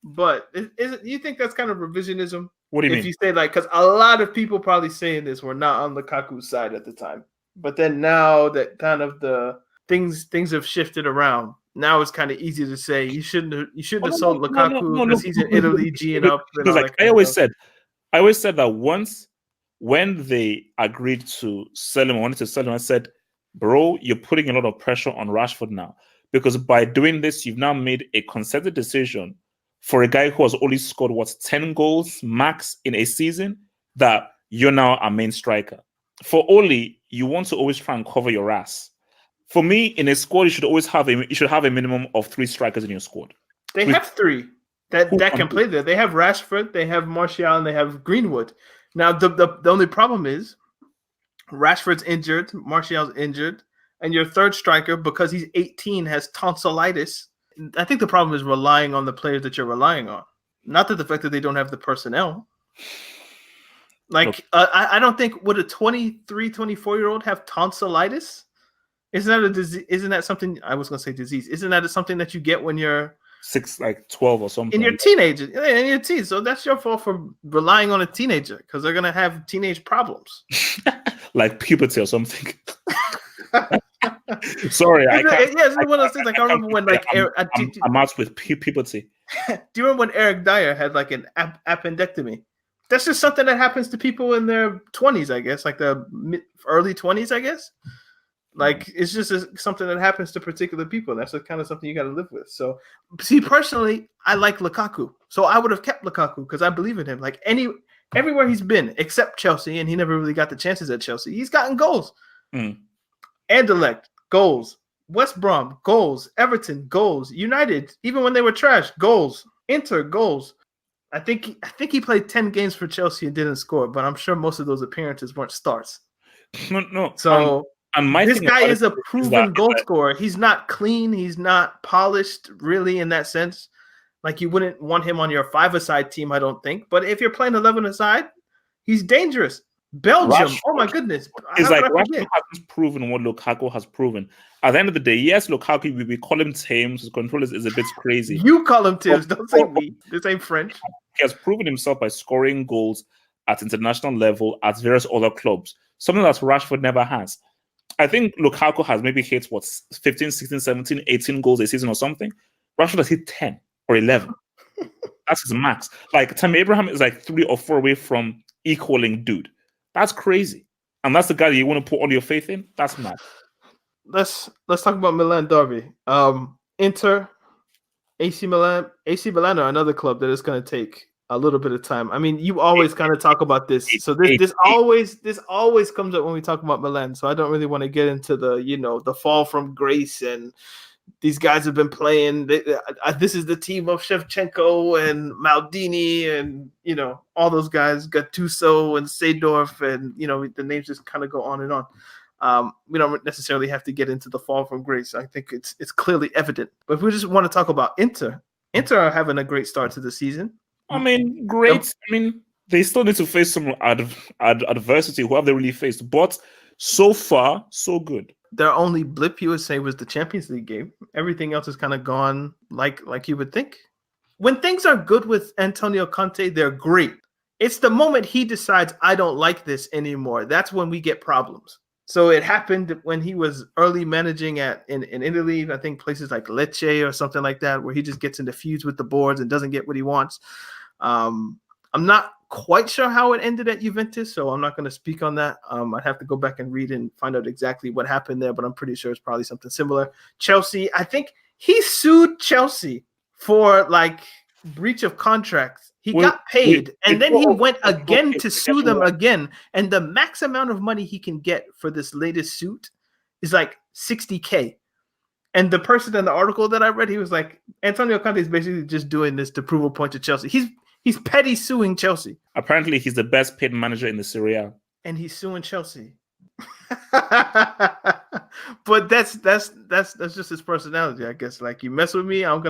But you think that's kind of revisionism? What do you mean? If you say, like, because a lot of people probably saying this were not on Lukaku's side at the time. But then now that kind of the things have shifted around, now it's kind of easy to say you shouldn't have sold Lukaku because he's in Italy G'ing up. Because like I always said that when they agreed to sell him, wanted to sell him, I said, bro, you're putting a lot of pressure on Rashford now. Because by doing this, you've now made a concerted decision for a guy who has only scored, 10 goals max in a season, that you're now a main striker. For Oli, you want to always try and cover your ass. For me, in a squad, you should have a minimum of 3 strikers in your squad. They have 3 that can play there. They have Rashford, they have Martial, and they have Greenwood. Now, the only problem is Rashford's injured, Martial's injured, and your third striker, because he's 18, has tonsillitis. I think the problem is relying on the players that you're relying on. Not that the fact that they don't have the personnel. Like, I don't think, would a 23, 24-year-old have tonsillitis? Isn't that a disease? Isn't that something, I was going to say disease. Isn't that something that you get when you're 12 or something? In your teenager, in your teens. So that's your fault for relying on a teenager, because they're going to have teenage problems. Like puberty or something. Sorry, I can't. Yeah, it's one of those things. Like, I remember when, like, I'm out with puberty. Do you remember when Eric Dyer had like an appendectomy? That's just something that happens to people in their 20s, I guess, like the early 20s, I guess. Like, it's just something that happens to particular people. That's the kind of something you got to live with. So, see, personally, I like Lukaku. So I would have kept Lukaku because I believe in him. Like, everywhere he's been, except Chelsea, and he never really got the chances at Chelsea, he's gotten goals. Anderlecht, goals. West Brom, goals. Everton, goals. United, even when they were trash, goals. Inter, goals. I think he played 10 games for Chelsea and didn't score, but I'm sure most of those appearances weren't starts. No. So this guy is a proven goal scorer. He's not clean. He's not polished, really, in that sense. Like, you wouldn't want him on your 5-a-side team, I don't think. But if you're playing 11-a-side, he's dangerous. Belgium, Rashford, oh my goodness. It's like Rashford hasn't proven what Lukaku has proven. At the end of the day, yes, Lukaku, we call him Thames. His control is a bit crazy. You call him Thames, don't say me. This ain't French. He has proven himself by scoring goals at international level at various other clubs, something that Rashford never has. I think Lukaku has maybe hit, 15, 16, 17, 18 goals a season or something. Rashford has hit 10 or 11. That's his max. Like, Tammy Abraham is like 3 or 4 away from equaling dude. That's crazy. And that's the guy that you want to put all your faith in? That's mad. Let's talk about Milan Derby. Inter, AC Milan are another club that is going to take a little bit of time. I mean, you always kind of talk about this. So this always comes up when we talk about Milan. So I don't really want to get into the fall from grace, and these guys have been playing. This is the team of Shevchenko and Maldini and, all those guys, Gattuso and Seedorf, and, the names just kind of go on and on. We don't necessarily have to get into the fall from grace. I think it's clearly evident. But if we just want to talk about Inter are having a great start to the season. I mean, great. I mean, they still need to face some adversity. Who have they really faced? But so far, so good. Their only blip, you would say, was the Champions League game. Everything else has kind of gone like you would think. When things are good with Antonio Kante, they're great. It's the moment he decides, I don't like this anymore. That's when we get problems. So it happened when he was early managing in Italy, I think places like Lecce or something like that, where he just gets into feuds with the boards and doesn't get what he wants. I'm not quite sure how it ended at Juventus, so I'm not going to speak on that. I'd have to go back and read and find out exactly what happened there, but I'm pretty sure it's probably something similar. Chelsea, I think he sued Chelsea for breach of contracts. He got paid, and then he went again to sue them again. And the max amount of money he can get for this latest suit is like $60K. And the person in the article that I read, he was like, Antonio Conte is basically just doing this to prove a point to Chelsea. He's petty suing Chelsea. Apparently, he's the best paid manager in the Serie A. And he's suing Chelsea. But that's just his personality, I guess. Like, you mess with me, I'm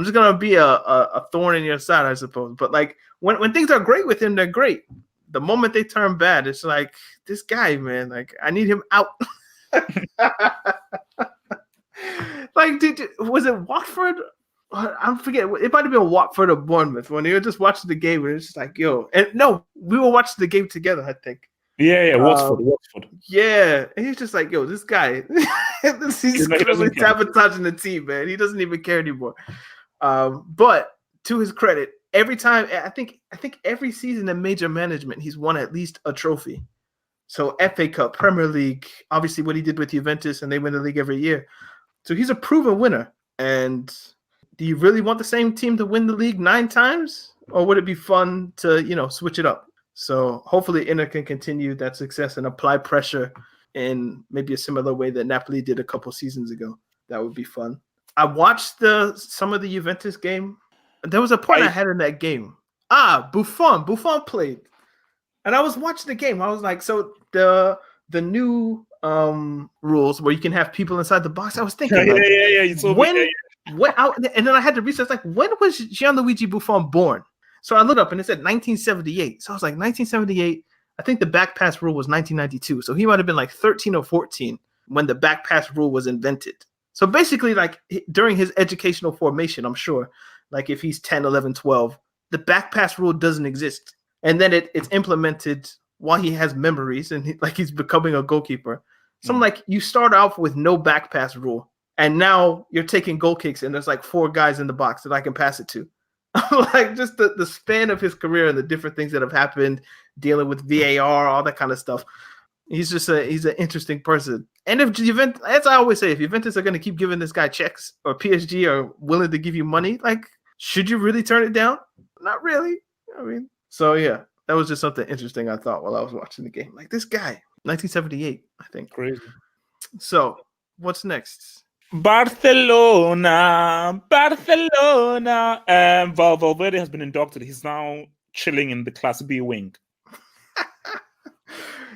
just gonna be a thorn in your side, I suppose. But when things are great with him, they're great. The moment they turn bad, it's like, this guy, man, I need him out. Was it Watford? I forget. It might have been Watford or Bournemouth when they were just watching the game, and it's just like, yo. And no, we were watching the game together, I think. Yeah, Watford. Yeah, and he's just like, yo, this guy, he's clearly sabotaging the team, man. He doesn't even care anymore. But to his credit, every time, I think every season in major management, he's won at least a trophy. So FA Cup, Premier League, obviously what he did with Juventus, and they win the league every year. So he's a proven winner. And do you really want the same team to win the league 9 times? Or would it be fun to, switch it up? So hopefully Inter can continue that success and apply pressure in maybe a similar way that Napoli did a couple seasons ago. That would be fun. I watched some of the Juventus game. There was a point I had in that game. Buffon played. And I was watching the game. I was like, so the new rules where you can have people inside the box. I was thinking, yeah. You told me. And then I had to research, when was Gianluigi Buffon born? So I looked up and it said 1978. So I was like, 1978. I think the back pass rule was 1992. So he might have been 13 or 14 when the back pass rule was invented. So basically, during his educational formation, I'm sure, if he's 10, 11, 12, the back pass rule doesn't exist. And then it's implemented while he has memories and he's becoming a goalkeeper. So I'm like, you start off with no back pass rule. And now you're taking goal kicks and there's 4 guys in the box that I can pass it to. like just the span of his career and the different things that have happened, dealing with VAR, all that kind of stuff. He's an interesting person. And if Juventus, as I always say, if Juventus are going to keep giving this guy checks, or PSG are willing to give you money, like, should you really turn it down? Not really. I mean, so yeah, that was just something interesting I thought while I was watching the game. Like, this guy, 1978, I think. Crazy. So what's next? Barcelona. Valverde has been inducted. He's now chilling in the Class B wing.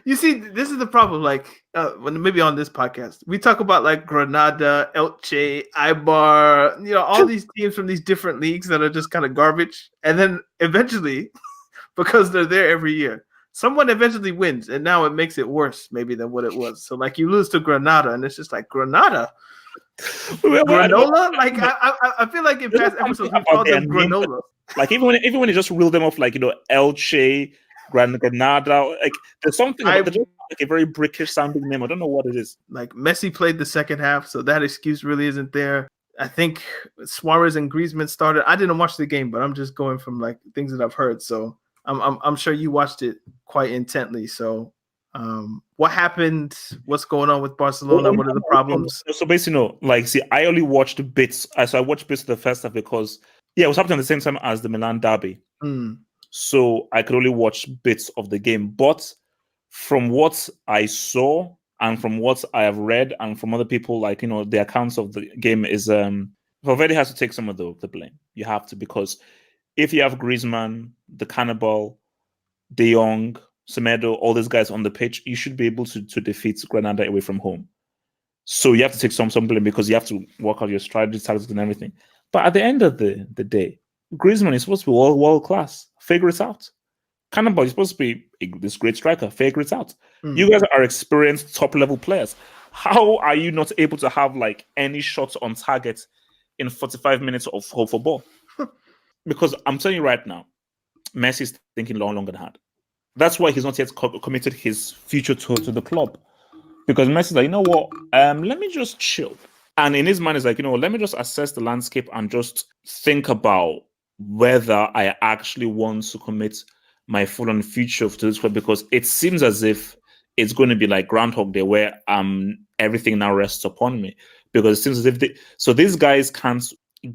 You see, this is the problem. Like, maybe on this podcast, we talk about like Grenada, Elche, Eibar, all these teams from these different leagues that are just kind of garbage. And then eventually, because they're there every year, someone eventually wins, and now it makes it worse maybe than what it was. So like, you lose to Grenada, and it's just like, Grenada, granola. Like, I feel like in past episodes we called them granola. Like even when you just reel them off, like Elche, Grenada, like there's something about just like a very British sounding name. I don't know what it is. Like, Messi played the second half, so that excuse really isn't there. I think Suarez and Griezmann started. I didn't watch the game, but I'm just going from like things that I've heard. So I'm sure you watched it quite intently. So what happened? What's going on with Barcelona? What are the problems? So basically, see, I only watched bits. So I watched bits of the first half because it was happening at the same time as the Milan Derby. So I could only watch bits of the game. But from what I saw and from what I have read and from other people, like, the accounts of the game is Valverde has to take some of the blame. You have to, because if you have Griezmann, the Cannibal, De Jong, Semedo, all these guys on the pitch, you should be able to defeat Grenada away from home. So you have to take some blame because you have to work out your strategy, tactics, and everything. But at the end of the day, Griezmann is supposed to be world class. Figure it out. Cannibal is supposed to be this great striker. Figure it out. You guys are experienced top level players. How are you not able to have like any shots on target in 45 minutes of football? Because I'm telling you right now, Messi is thinking longer than hard. That's why he's not yet committed his future to the club. Because Messi's like, you know what? Let me just chill. And in his mind, is like, let me just assess the landscape and just think about whether I actually want to commit my full-on future to this club, because it seems as if it's going to be like Groundhog Day, where everything now rests upon me. Because it seems as if these guys can't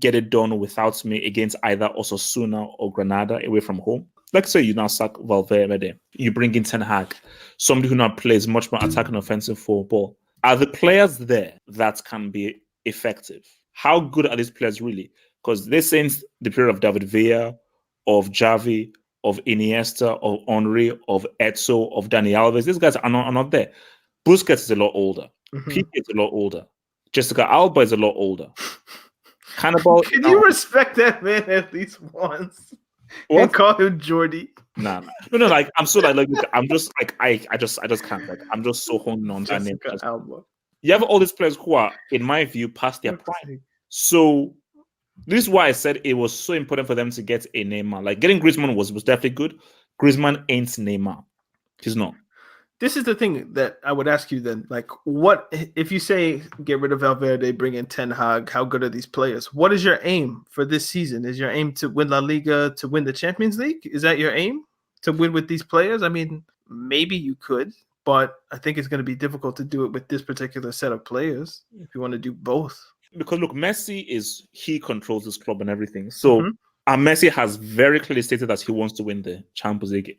get it done without me against either Osasuna or Grenada away from home. Let's say you now sack Valverde, you bring in Ten Hag, somebody who now plays much more attacking offensive football. Are the players there that can be effective? How good are these players really? Because this ain't the period of David Villa, of Xavi, of Iniesta, of Henry, of Etso, of Dani Alves. These guys are not there. Busquets is a lot older. Piqué is a lot older. Jessica Alba is a lot older. Cannibal. Can you respect that man at least once? What? And call him Jordy? Nah. No. Like, I'm so like I'm just like I just can't. Like, I'm just so honing on that name. Alba. You have all these players who are, in my view, past their prime. So this is why I said it was so important for them to get a Neymar. Like, getting Griezmann was definitely good. Griezmann ain't Neymar. He's not. This is the thing that I would ask you then. Like, what if you say get rid of Valverde, bring in Ten Hag? How good are these players? What is your aim for this season? Is your aim to win La Liga, to win the Champions League? Is that your aim, to win with these players? I mean, maybe you could, but I think it's going to be difficult to do it with this particular set of players if you want to do both. Because look, he controls this club and everything. So Messi has very clearly stated that he wants to win the Champions League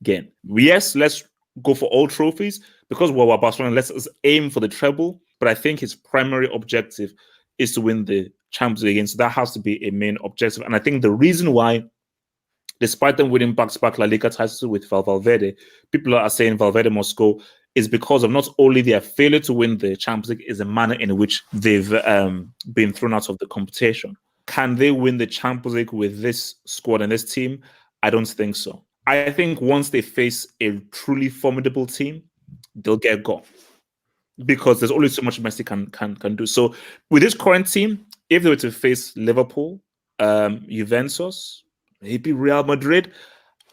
again. Yes, let's go for all trophies, because we're Barcelona. Let's aim for the treble. But I think his primary objective is to win the Champions League again. So that has to be a main objective. And I think the reason why, despite them winning back-to-back La Liga titles with Valverde, people are saying Valverde must go, is because of not only their failure to win the Champions League, is the manner in which they've been thrown out of the competition. Can they win the Champions League with this squad and this team? I don't think so. I think once they face a truly formidable team, they'll get gone, because there's only so much Messi can do. So with this current team, if they were to face Liverpool, Juventus, maybe Real Madrid,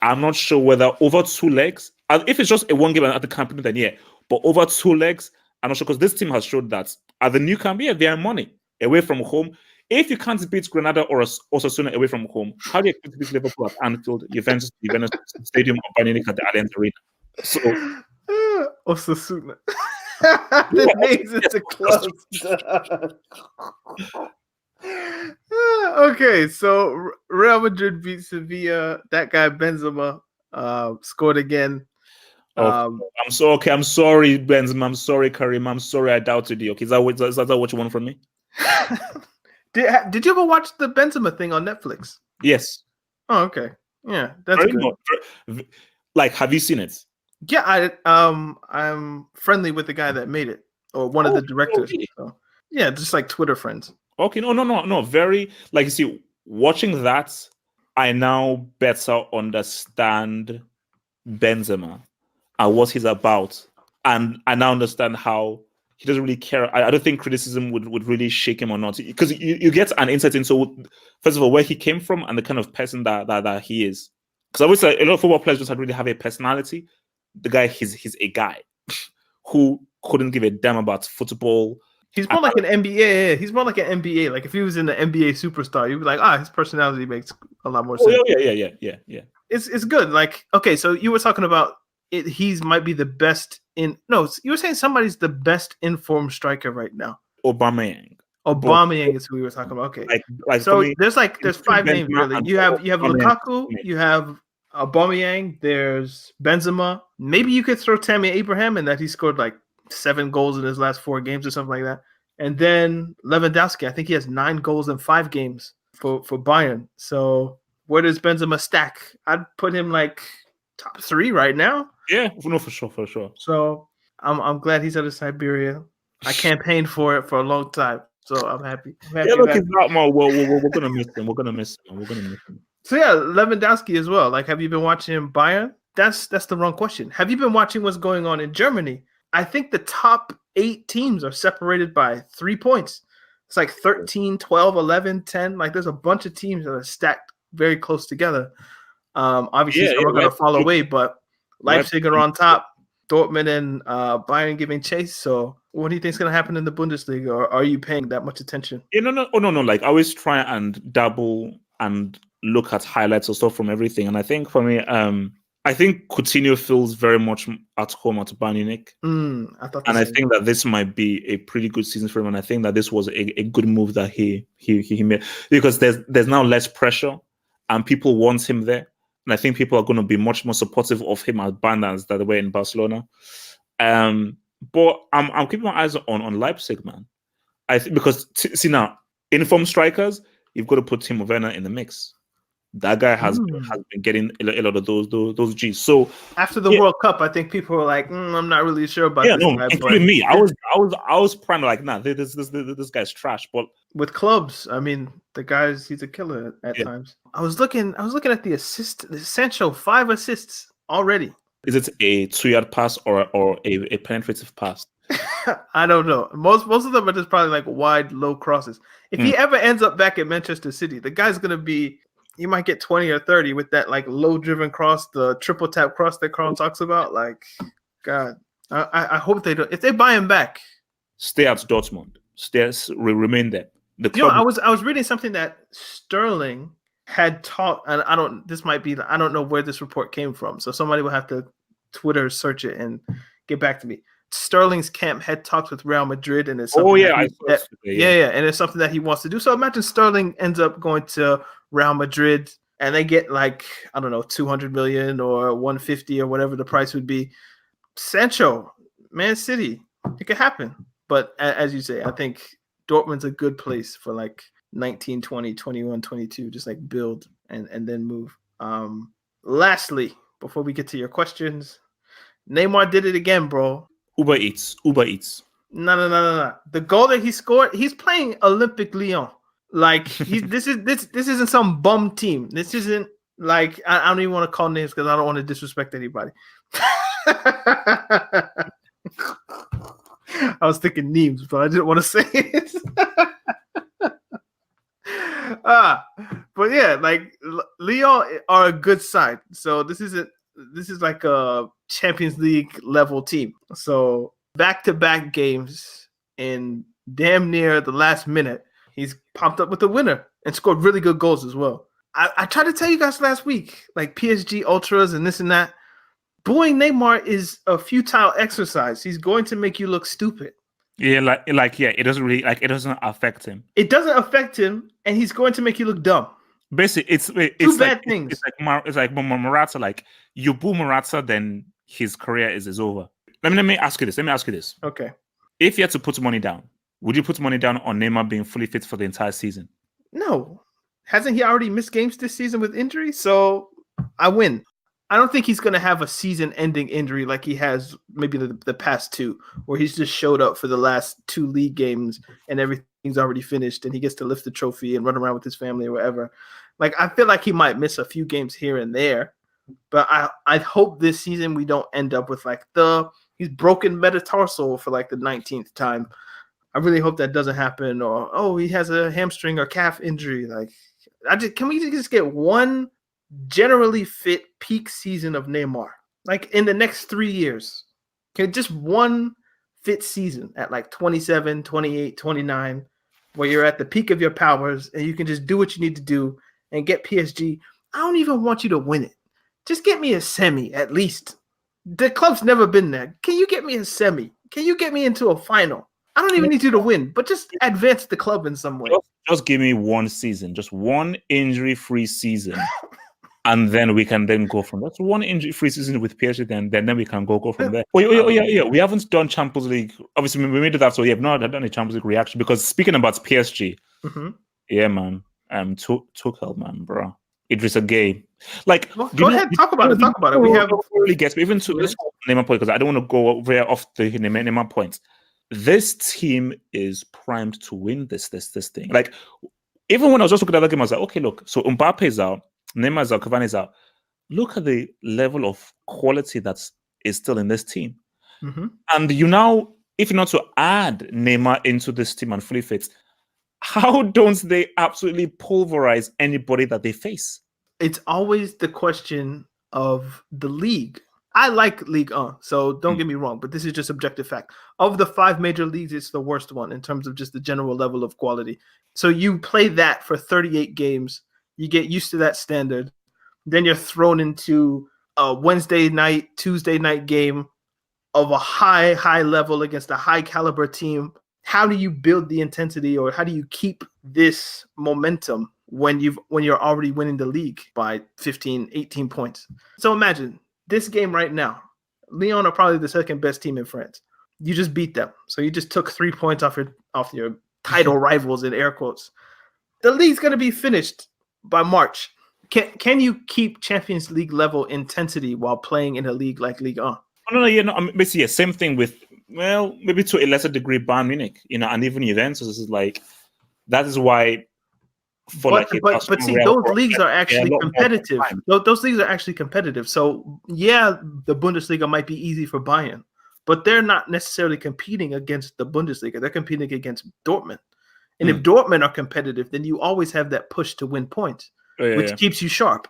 I'm not sure whether over 2 legs, if it's just a one game at the Camp Nou, then yeah, but over 2 legs, I'm not sure, because this team has showed that at the new camp, yeah, they are money away from home. If you can't beat Grenada or Osasuna away from home, how do you expect to beat Liverpool at Anfield, Juventus Stadium, or Bayern Munich at the Allianz Arena? So, Osasuna. The names of the clubs. Okay, so Real Madrid beat Sevilla. That guy Benzema scored again. I'm sorry, Benzema. I'm sorry, Karim. I'm sorry, I doubted you. Okay, is that what you want from me? Did you ever watch the Benzema thing on Netflix? Yes. Oh, okay. Yeah, that's good. Like, have you seen it? Yeah, I'm friendly with the guy that made it, or one of the directors. Really? So, yeah, just like Twitter friends. Okay, no. Very, like, you see, watching that, I now better understand Benzema and what he's about, and I now understand how he doesn't really care. I don't think criticism would really shake him or not, because you get an insight into, first of all, where he came from and the kind of person that he is. Because I always say a lot of football players just really have a personality. The guy, he's a guy who couldn't give a damn about football. He's more like an NBA. Yeah, he's more like an NBA. Like if he was in the NBA superstar, you'd be like, his personality makes a lot more sense. Yeah. It's good. Like, okay, so you were talking about it. He's might be the best in. No, you were saying somebody's the best informed striker right now. Aubameyang is who we were talking about. Okay, like so me, there's 5 names really. You have Lukaku, you have Aubameyang, there's Benzema. Maybe you could throw Tammy Abraham in that he scored like 7 goals in his last 4 games or something like that. And then Lewandowski, I think he has 9 goals in 5 games for Bayern. So where does Benzema stack? I'd put him like top 3 right now. Yeah, no, for sure. So I'm glad he's out of Siberia. I campaigned for it for a long time, so I'm happy. Look, he's out more. We're gonna miss him. We're gonna miss him. So yeah, Lewandowski as well. Like, have you been watching Bayern? That's the wrong question. Have you been watching what's going on in Germany? I think the top 8 teams are separated by 3 points. It's like 13, 12, 11, 10. Like, there's a bunch of teams that are stacked very close together. Obviously, some are going to fall away, but Leipzig are on top. Dortmund and Bayern giving chase. So what do you think is going to happen in the Bundesliga? Or are you paying that much attention? No. Like, I always try and dabble and look at highlights or stuff from everything. And I think for me, I think Coutinho feels very much at home at Bayern Munich. I think that this might be a pretty good season for him. And I think that this was a good move that he made, because there's now less pressure and people want him there. And I think people are going to be much more supportive of him at Bayern than they were in Barcelona. But I'm keeping my eyes on Leipzig, man. I think because see now, informed strikers, you've got to put Timo Werner in the mix. That guy has been getting a lot of those G's. So after the World Cup, I think people were like, "I'm not really sure about this guy." Including me. I was prime like, nah, this guy's trash. But with clubs, I mean, he's a killer at times. I was looking at the assist. Sancho 5 assists already. Is it a 2-yard pass or a penetrative pass? I don't know. Most of them are just probably like wide, low crosses. If he ever ends up back at Manchester City, the guy's gonna be. You might get 20 or 30 with that like low driven cross, the triple tap cross that Carl talks about. Like, God, I hope they don't. If they buy him back, stay at Dortmund. Remain there. I was reading something that Sterling had taught, and I don't know where this report came from. So somebody will have to Twitter search it and get back to me. Sterling's camp had talked with Real Madrid, and it's something and it's something that he wants to do. So imagine Sterling ends up going to Real Madrid and they get like, I don't know, 200 million or 150 or whatever the price would be. Sancho, Man City, it could happen. But as you say, I think Dortmund's a good place for like 19, 20, 21, 22, just like build and then move. Lastly, before we get to your questions, Neymar did it again, bro. Uber Eats. No. The goal that he scored, he's playing Olympique Lyon. Like this isn't some bum team. This isn't like I don't even want to call names because I don't want to disrespect anybody. I was thinking names, but I didn't want to say it. But yeah, like Lyon are a good side. So this is like a Champions League level team. So back-to-back games in damn near the last minute, He's popped up with the winner and scored really good goals as well. I tried to tell you guys last week, like PSG ultras and this and that. Booing Neymar is a futile exercise. He's going to make you look stupid. Yeah, it doesn't really it doesn't affect him. It doesn't affect him, and he's going to make you look dumb. Basically, it's two bad things. It's like Morata. Like you boo Morata, then his career is over. Let me ask you this. Okay. If you had to put money down, would you put money down on Neymar being fully fit for the entire season? No. Hasn't he already missed games this season with injury? So I win. I don't think he's going to have a season-ending injury like he has maybe the past two, where he's just showed up for the last two league games and everything's already finished and he gets to lift the trophy and run around with his family or whatever. Like, I feel like he might miss a few games here and there, but I hope this season we don't end up with like he's broken metatarsal for like the 19th time. I really hope that doesn't happen. Or, he has a hamstring or calf injury. Like, can we just get one generally fit peak season of Neymar, like in the next 3 years? Okay, just one fit season at like 27, 28, 29, where you're at the peak of your powers and you can just do what you need to do and get PSG. I don't even want you to win it. Just get me a semi at least. The club's never been there. Can you get me a semi? Can you get me into a final? I don't even need you to win, but just advance the club in some way. Just give me one season, just one injury-free season. And then we can then go from that's one injury-free season with PSG. Then we can go from there. Yeah. We haven't done Champions League. Obviously, we made it that, so we have not done a Champions League reaction. Because speaking about PSG, yeah, man, Tuchel, man, bro, Idrissa Gueye. Like, go ahead, talk about it. We have really gets even to this Neymar point because I don't want to go very off the Neymar points. This team is primed to win this thing. Like, even when I was just looking at that game, I was like, okay, look, so Mbappe is out. Neymar is out, Cavani is out. Look at the level of quality that is still in this team. And if you're not to add Neymar into this team and fully fit, how don't they absolutely pulverize anybody that they face? It's always the question of the league. I like Ligue 1, so don't get me wrong, but this is just objective fact. Of the 5 major leagues, it's the worst one in terms of just the general level of quality. So you play that for 38 games. You get used to that standard. Then you're thrown into a Wednesday night, Tuesday night game of a high level against a high caliber team. How do you build the intensity, or how do you keep this momentum when you're already winning the league by 15, 18 points? So imagine this game right now. Lyon are probably the second best team in France. You just beat them. So you just took 3 points off your title rivals in air quotes. The league's going to be finished by March. Can you keep Champions League level intensity while playing in a league like Ligue 1? Basically, same thing with, maybe to a lesser degree, Bayern Munich, and even Juventus. Is like, that is why. But see, those leagues are actually competitive. Those leagues are actually competitive. So yeah, the Bundesliga might be easy for Bayern, but they're not necessarily competing against the Bundesliga. They're competing against Dortmund. And if Dortmund are competitive, then you always have that push to win points, which keeps you sharp.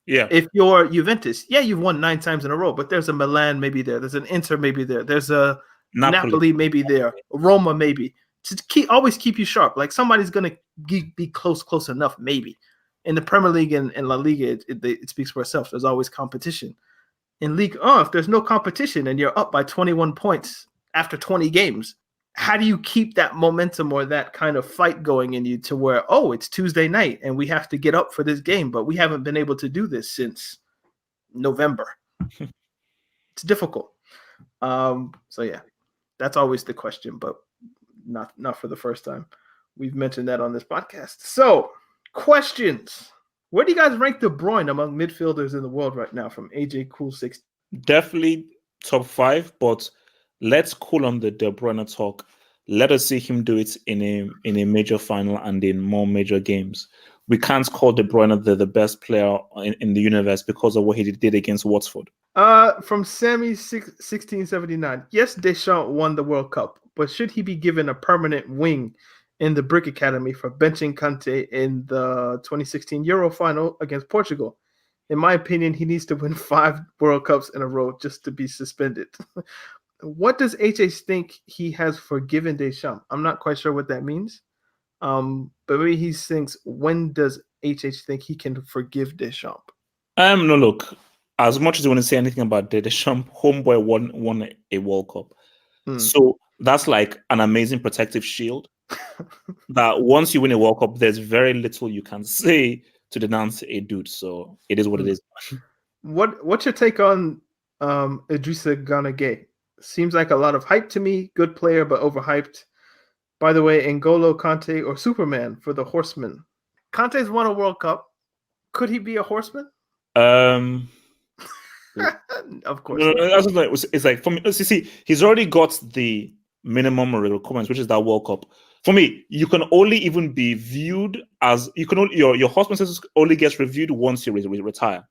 Yeah. If you're Juventus, you've won 9 times in a row, but there's a Milan maybe there. There's an Inter maybe there. There's a Napoli maybe there. Roma maybe. To always keep you sharp. Like, somebody's going to be close enough maybe. In the Premier League and La Liga, it speaks for itself. There's always competition. In Ligue 1, if there's no competition and you're up by 21 points after 20 games, how do you keep that momentum or that kind of fight going in you to where, it's Tuesday night and we have to get up for this game, but we haven't been able to do this since November? It's difficult. So yeah, that's always the question, but not for the first time. We've mentioned that on this podcast. So, questions. Where do you guys rank De Bruyne among midfielders in the world right now from AJ Cool 6? Definitely top 5, but let's cool on the De Bruyne talk. Let us see him do it in a major final and in more major games. We can't call De Bruyne the best player in the universe because of what he did against Watford. From Sammy 1679. Yes, Deschamps won the World Cup, but should he be given a permanent wing in the Brick Academy for benching Kante in the 2016 Euro final against Portugal? In my opinion, he needs to win 5 World Cups in a row just to be suspended. What does HH think he has forgiven Deschamps? I'm not quite sure what that means. But maybe he thinks, when does HH think he can forgive Deschamps? No, look. As much as you want to say anything about Deschamps, homeboy won a World Cup. So that's like an amazing protective shield. That once you win a World Cup, there's very little you can say to denounce a dude. So it is what it is. What's your take on Idrissa Gana Gueye? Seems like a lot of hype to me. Good player, but overhyped. By the way, N'Golo Kante or Superman for the Horseman? Kante's won a World Cup. Could he be a horseman? Of course. No, it's like, for me, see, he's already got the minimum requirements, which is that World Cup. For me, you can only even be viewed as your horseman status only gets reviewed once you retire.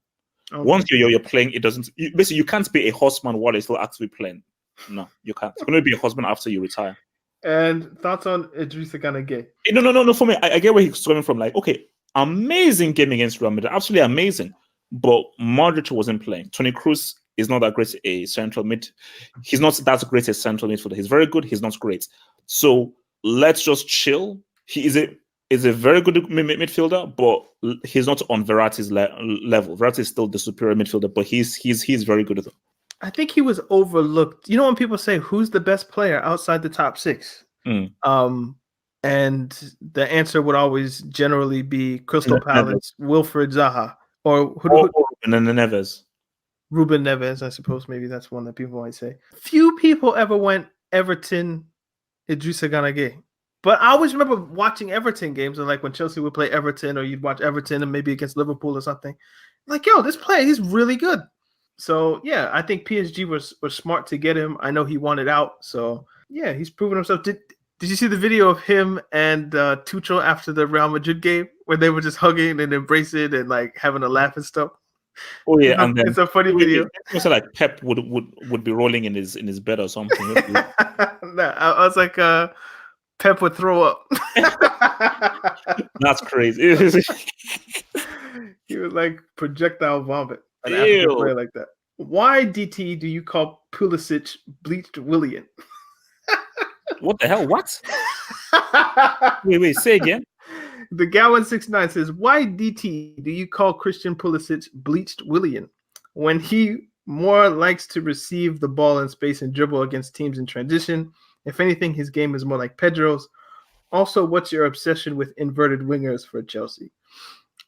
Okay. Once you're playing, it doesn't. Basically, you can't be a horseman while you're still actively playing. No, you can't. You can only be a horseman after you retire. And thoughts on Idrissa Gana Gueye? No. For me, I get where he's coming from. Like, okay, amazing game against Real Madrid, absolutely amazing. But Modric wasn't playing. Toni Kroos is not that great a central mid. He's not that great a central midfielder. He's very good. He's not great. So let's just chill. He is a very good midfielder, but he's not on Verratti's level. Verratti is still the superior midfielder, but he's very good at it. I think he was overlooked. You know when people say who's the best player outside the top six? And the answer would always generally be Crystal Palace, Wilfried Zaha, or Neves. Ruben Neves, I suppose maybe that's one that people might say. Few people ever went Everton, Idrissa Gana Gueye. But I always remember watching Everton games, and like when Chelsea would play Everton, or you'd watch Everton and maybe against Liverpool or something. Like, yo, this player, he's really good. So yeah, I think PSG was smart to get him. I know he wanted out, so yeah, he's proven himself. Did you see the video of him and Tuchel after the Real Madrid game where they were just hugging and embracing and like having a laugh and stuff? Oh yeah, and then it's a funny video. It's like Pep would be rolling in his bed or something. No, I was like, Pep would throw up. That's crazy. He was like projectile vomit. An African player like that. Why, DT, do you call Pulisic bleached Willian? What the hell? What? Wait, say again. The Gowan69 says, why, DT, do you call Christian Pulisic bleached Willian when he more likes to receive the ball in space and dribble against teams in transition? If anything, his game is more like Pedro's. Also, what's your obsession with inverted wingers for Chelsea?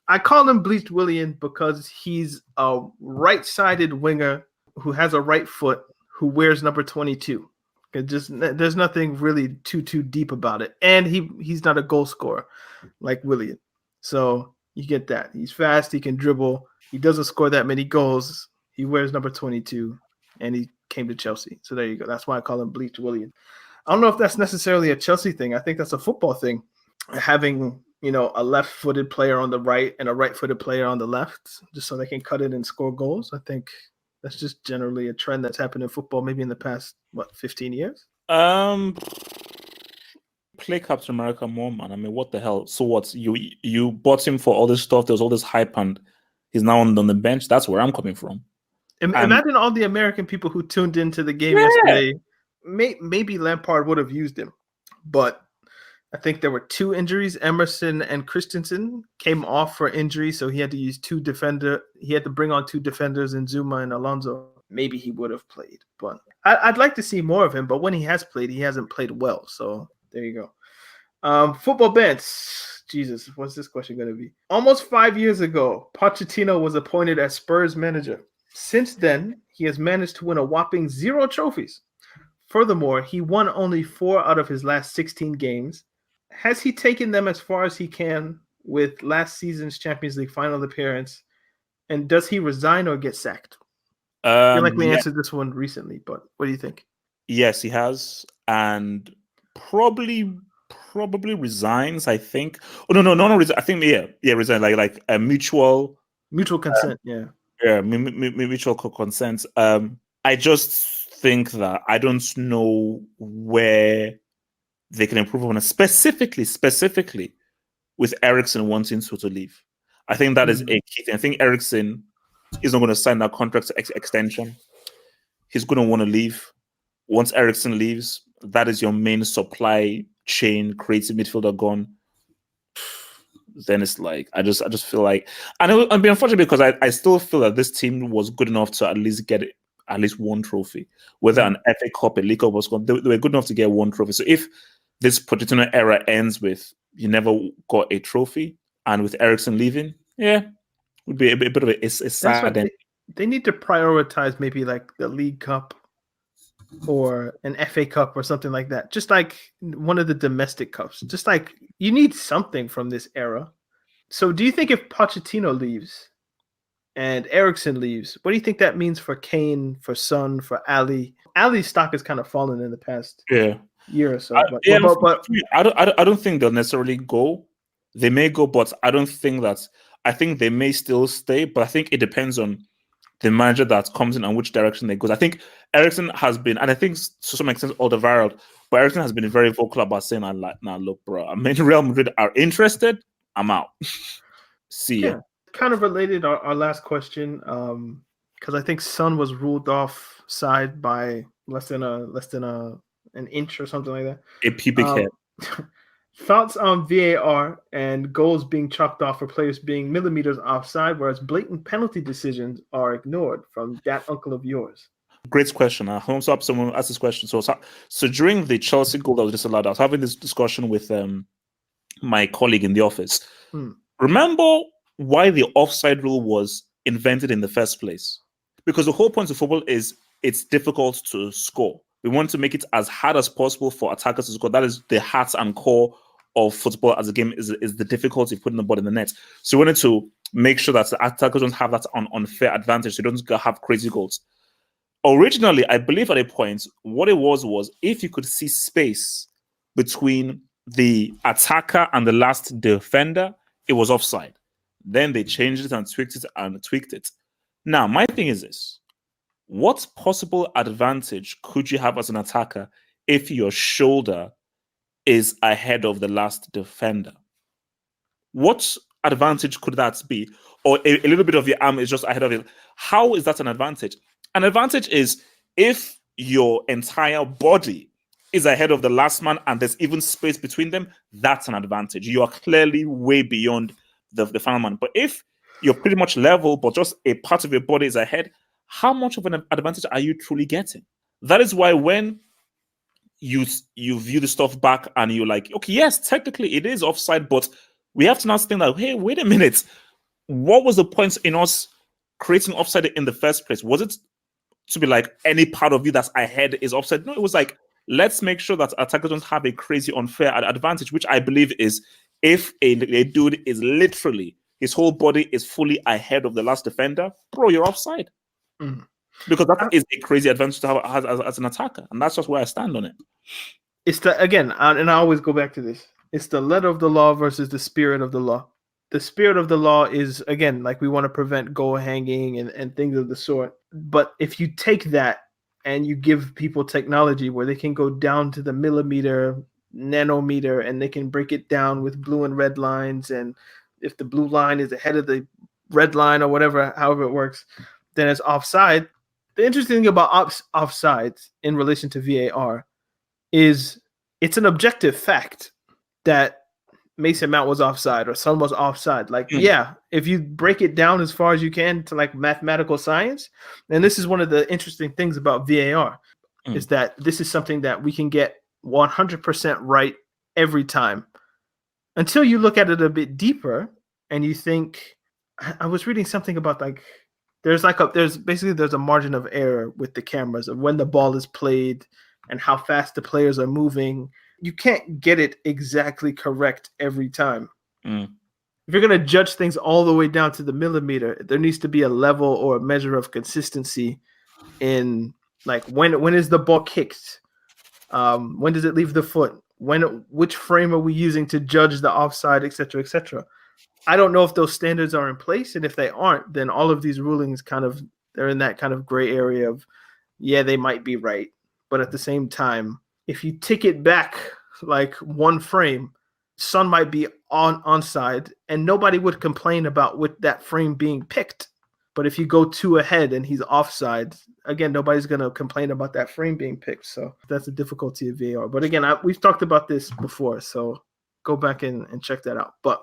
I call him bleached Willian because he's a right-sided winger who has a right foot who wears number 22. There's nothing really too deep about it, and he's not a goal scorer like Willian. So you get that. He's fast. He can dribble. He doesn't score that many goals. He wears number 22, and he came to Chelsea. So there you go. That's why I call him bleached Willian. I don't know if that's necessarily a Chelsea thing. I think that's a football thing. Having a left-footed player on the right and a right-footed player on the left, just so they can cut it and score goals. I think that's just generally a trend that's happened in football, maybe in the past, 15 years? Play Captain America more, man. I mean, what the hell? So what? You bought him for all this stuff. There was all this hype, and he's now on the bench. That's where I'm coming from. Imagine all the American people who tuned into the game yesterday. Maybe Lampard would have used him, but I think there were two injuries. Emerson and Christensen came off for injury, so he had to use two defenders. He had to bring on two defenders in Zuma and Alonso. Maybe he would have played, but I'd like to see more of him. But when he has played, he hasn't played well. So there you go. Football bets. Jesus, what's this question going to be? Almost 5 years ago, Pochettino was appointed as Spurs manager. Since then, he has managed to win a whopping 0 trophies. Furthermore, he won only 4 out of his last 16 games. Has he taken them as far as he can with last season's Champions League final appearance? And does he resign or get sacked? I feel like we answered this one recently, but what do you think? Yes, he has, and probably resigns. I think. Oh no, resign. I think resign. Like a mutual consent. Mutual consent. I just think that I don't know where they can improve on it, specifically with Eriksen wanting to leave. I think that is a key thing. I think Eriksen is not going to sign that contract extension. He's going to want to leave. Once Eriksen leaves, that is your main supply chain creative midfielder gone. then it's like I just feel like, and it'd be unfortunate because I still feel that this team was good enough to at least get at least one trophy, whether an FA Cup, a League Cup was gone. They were good enough to get one trophy. So if this particular era ends with you never got a trophy, and with Eriksen leaving, would be a bit of a sad end. They need to prioritize maybe like the League Cup or an FA Cup or something like that. Just like one of the domestic cups. Just like you need something from this era. So do you think if Pochettino leaves and Eriksen leaves, what do you think that means for Kane, for Son, for Ali? Ali's stock has kind of fallen in the past year or so. But I don't think they'll necessarily go. They may go, but I don't think that. I think they may still stay, but I think it depends on the manager that comes in and which direction they go. I think Eriksen has been, and I think to some extent Alderweireld, but Eriksen has been very vocal about saying, "Like, nah, look, bro. I mean, Real Madrid are interested. I'm out. See ya." Kind of related. Our last question, because I think Son was ruled offside by less than an inch or something like that. A pubic hair. Thoughts on VAR and goals being chalked off for players being millimeters offside, whereas blatant penalty decisions are ignored from that uncle of yours? Great question. I hope someone asked this question. So during the Chelsea goal that was disallowed, I was having this discussion with my colleague in the office. Remember why the offside rule was invented in the first place? Because the whole point of football is it's difficult to score. We want to make it as hard as possible for attackers to score. That is the heart and core of football as a game, is the difficulty of putting the ball in the net. So we wanted to make sure that the attackers don't have that unfair advantage. So they don't have crazy goals. Originally, I believe at a point, what it was if you could see space between the attacker and the last defender, it was offside. Then they changed it and tweaked it. Now, my thing is this. What possible advantage could you have as an attacker if your shoulder is ahead of the last defender? What advantage could that be? Or a little bit of your arm is just ahead of it. How is that an advantage? An advantage is if your entire body is ahead of the last man and there's even space between them, that's an advantage. You are clearly way beyond the final man. But if you're pretty much level, but just a part of your body is ahead, how much of an advantage are you truly getting? That is why when you view the stuff back and you're like, okay, yes, technically it is offside, but we have to now think that, hey, wait a minute. What was the point in us creating offside in the first place? Was it to be like any part of you that's ahead is offside? No, it was like, let's make sure that attackers don't have a crazy unfair advantage, which I believe is if a dude is literally, his whole body is fully ahead of the last defender, bro, you're offside. Because that is a crazy advantage to have as an attacker. And that's just where I stand on it. It's and I always go back to this. It's the letter of the law versus the spirit of the law. The spirit of the law is, again, like we want to prevent goal hanging and things of the sort. But if you take that and you give people technology where they can go down to the millimeter, nanometer, and they can break it down with blue and red lines. And if the blue line is ahead of the red line or whatever, however it works, then it's offside. The interesting thing about offsides in relation to VAR is it's an objective fact that Mason Mount was offside or Son was offside. Like, if you break it down as far as you can to like mathematical science, and this is one of the interesting things about VAR, is that this is something that we can get 100% right every time until you look at it a bit deeper and you think, I was reading something about like, there's a margin of error with the cameras of when the ball is played and how fast the players are moving. You can't get it exactly correct every time. If you're going to judge things all the way down to the millimeter, there needs to be a level or a measure of consistency in like when is the ball kicked? When does it leave the foot? Which frame are we using to judge the offside, et cetera, et cetera? I don't know if those standards are in place, and if they aren't, then all of these rulings they're in that kind of gray area of, they might be right, but at the same time, if you tick it back like one frame, Son might be onside, and nobody would complain about with that frame being picked. But if you go 2 ahead and he's offside, again, nobody's going to complain about that frame being picked. So that's the difficulty of VAR. But again, we've talked about this before, so go back and check that out. But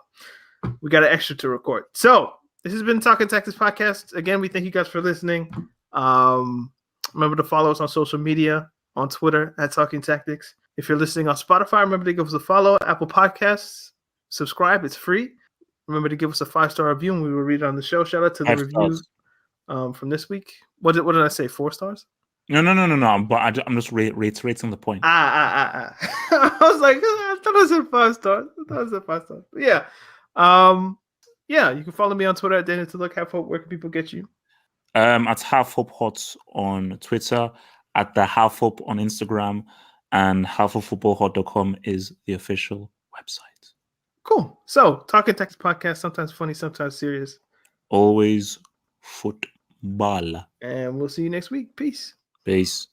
we got an extra to record. So this has been Talking Tactics Podcast. Again, we thank you guys for listening. Remember to follow us on social media, on Twitter at Talking Tactics. If you're listening on Spotify, remember to give us a follow. Apple Podcasts, subscribe. It's free. Remember to give us a 5-star review, and we will read it on the show. Shout out to the reviews from this week. What did I say? 4 stars? No. But I'm just reiterating the point. I was like, I thought I said 5 stars. But yeah. Yeah, you can follow me on Twitter at Daniel to look half hope. Where can people get you? At Half Hope Hot on Twitter, at the Half Hope on Instagram, and halfoffootballhot.com is the official website. Cool. So, Talking Tactics Podcast, sometimes funny, sometimes serious. Always football. And we'll see you next week. Peace. Peace.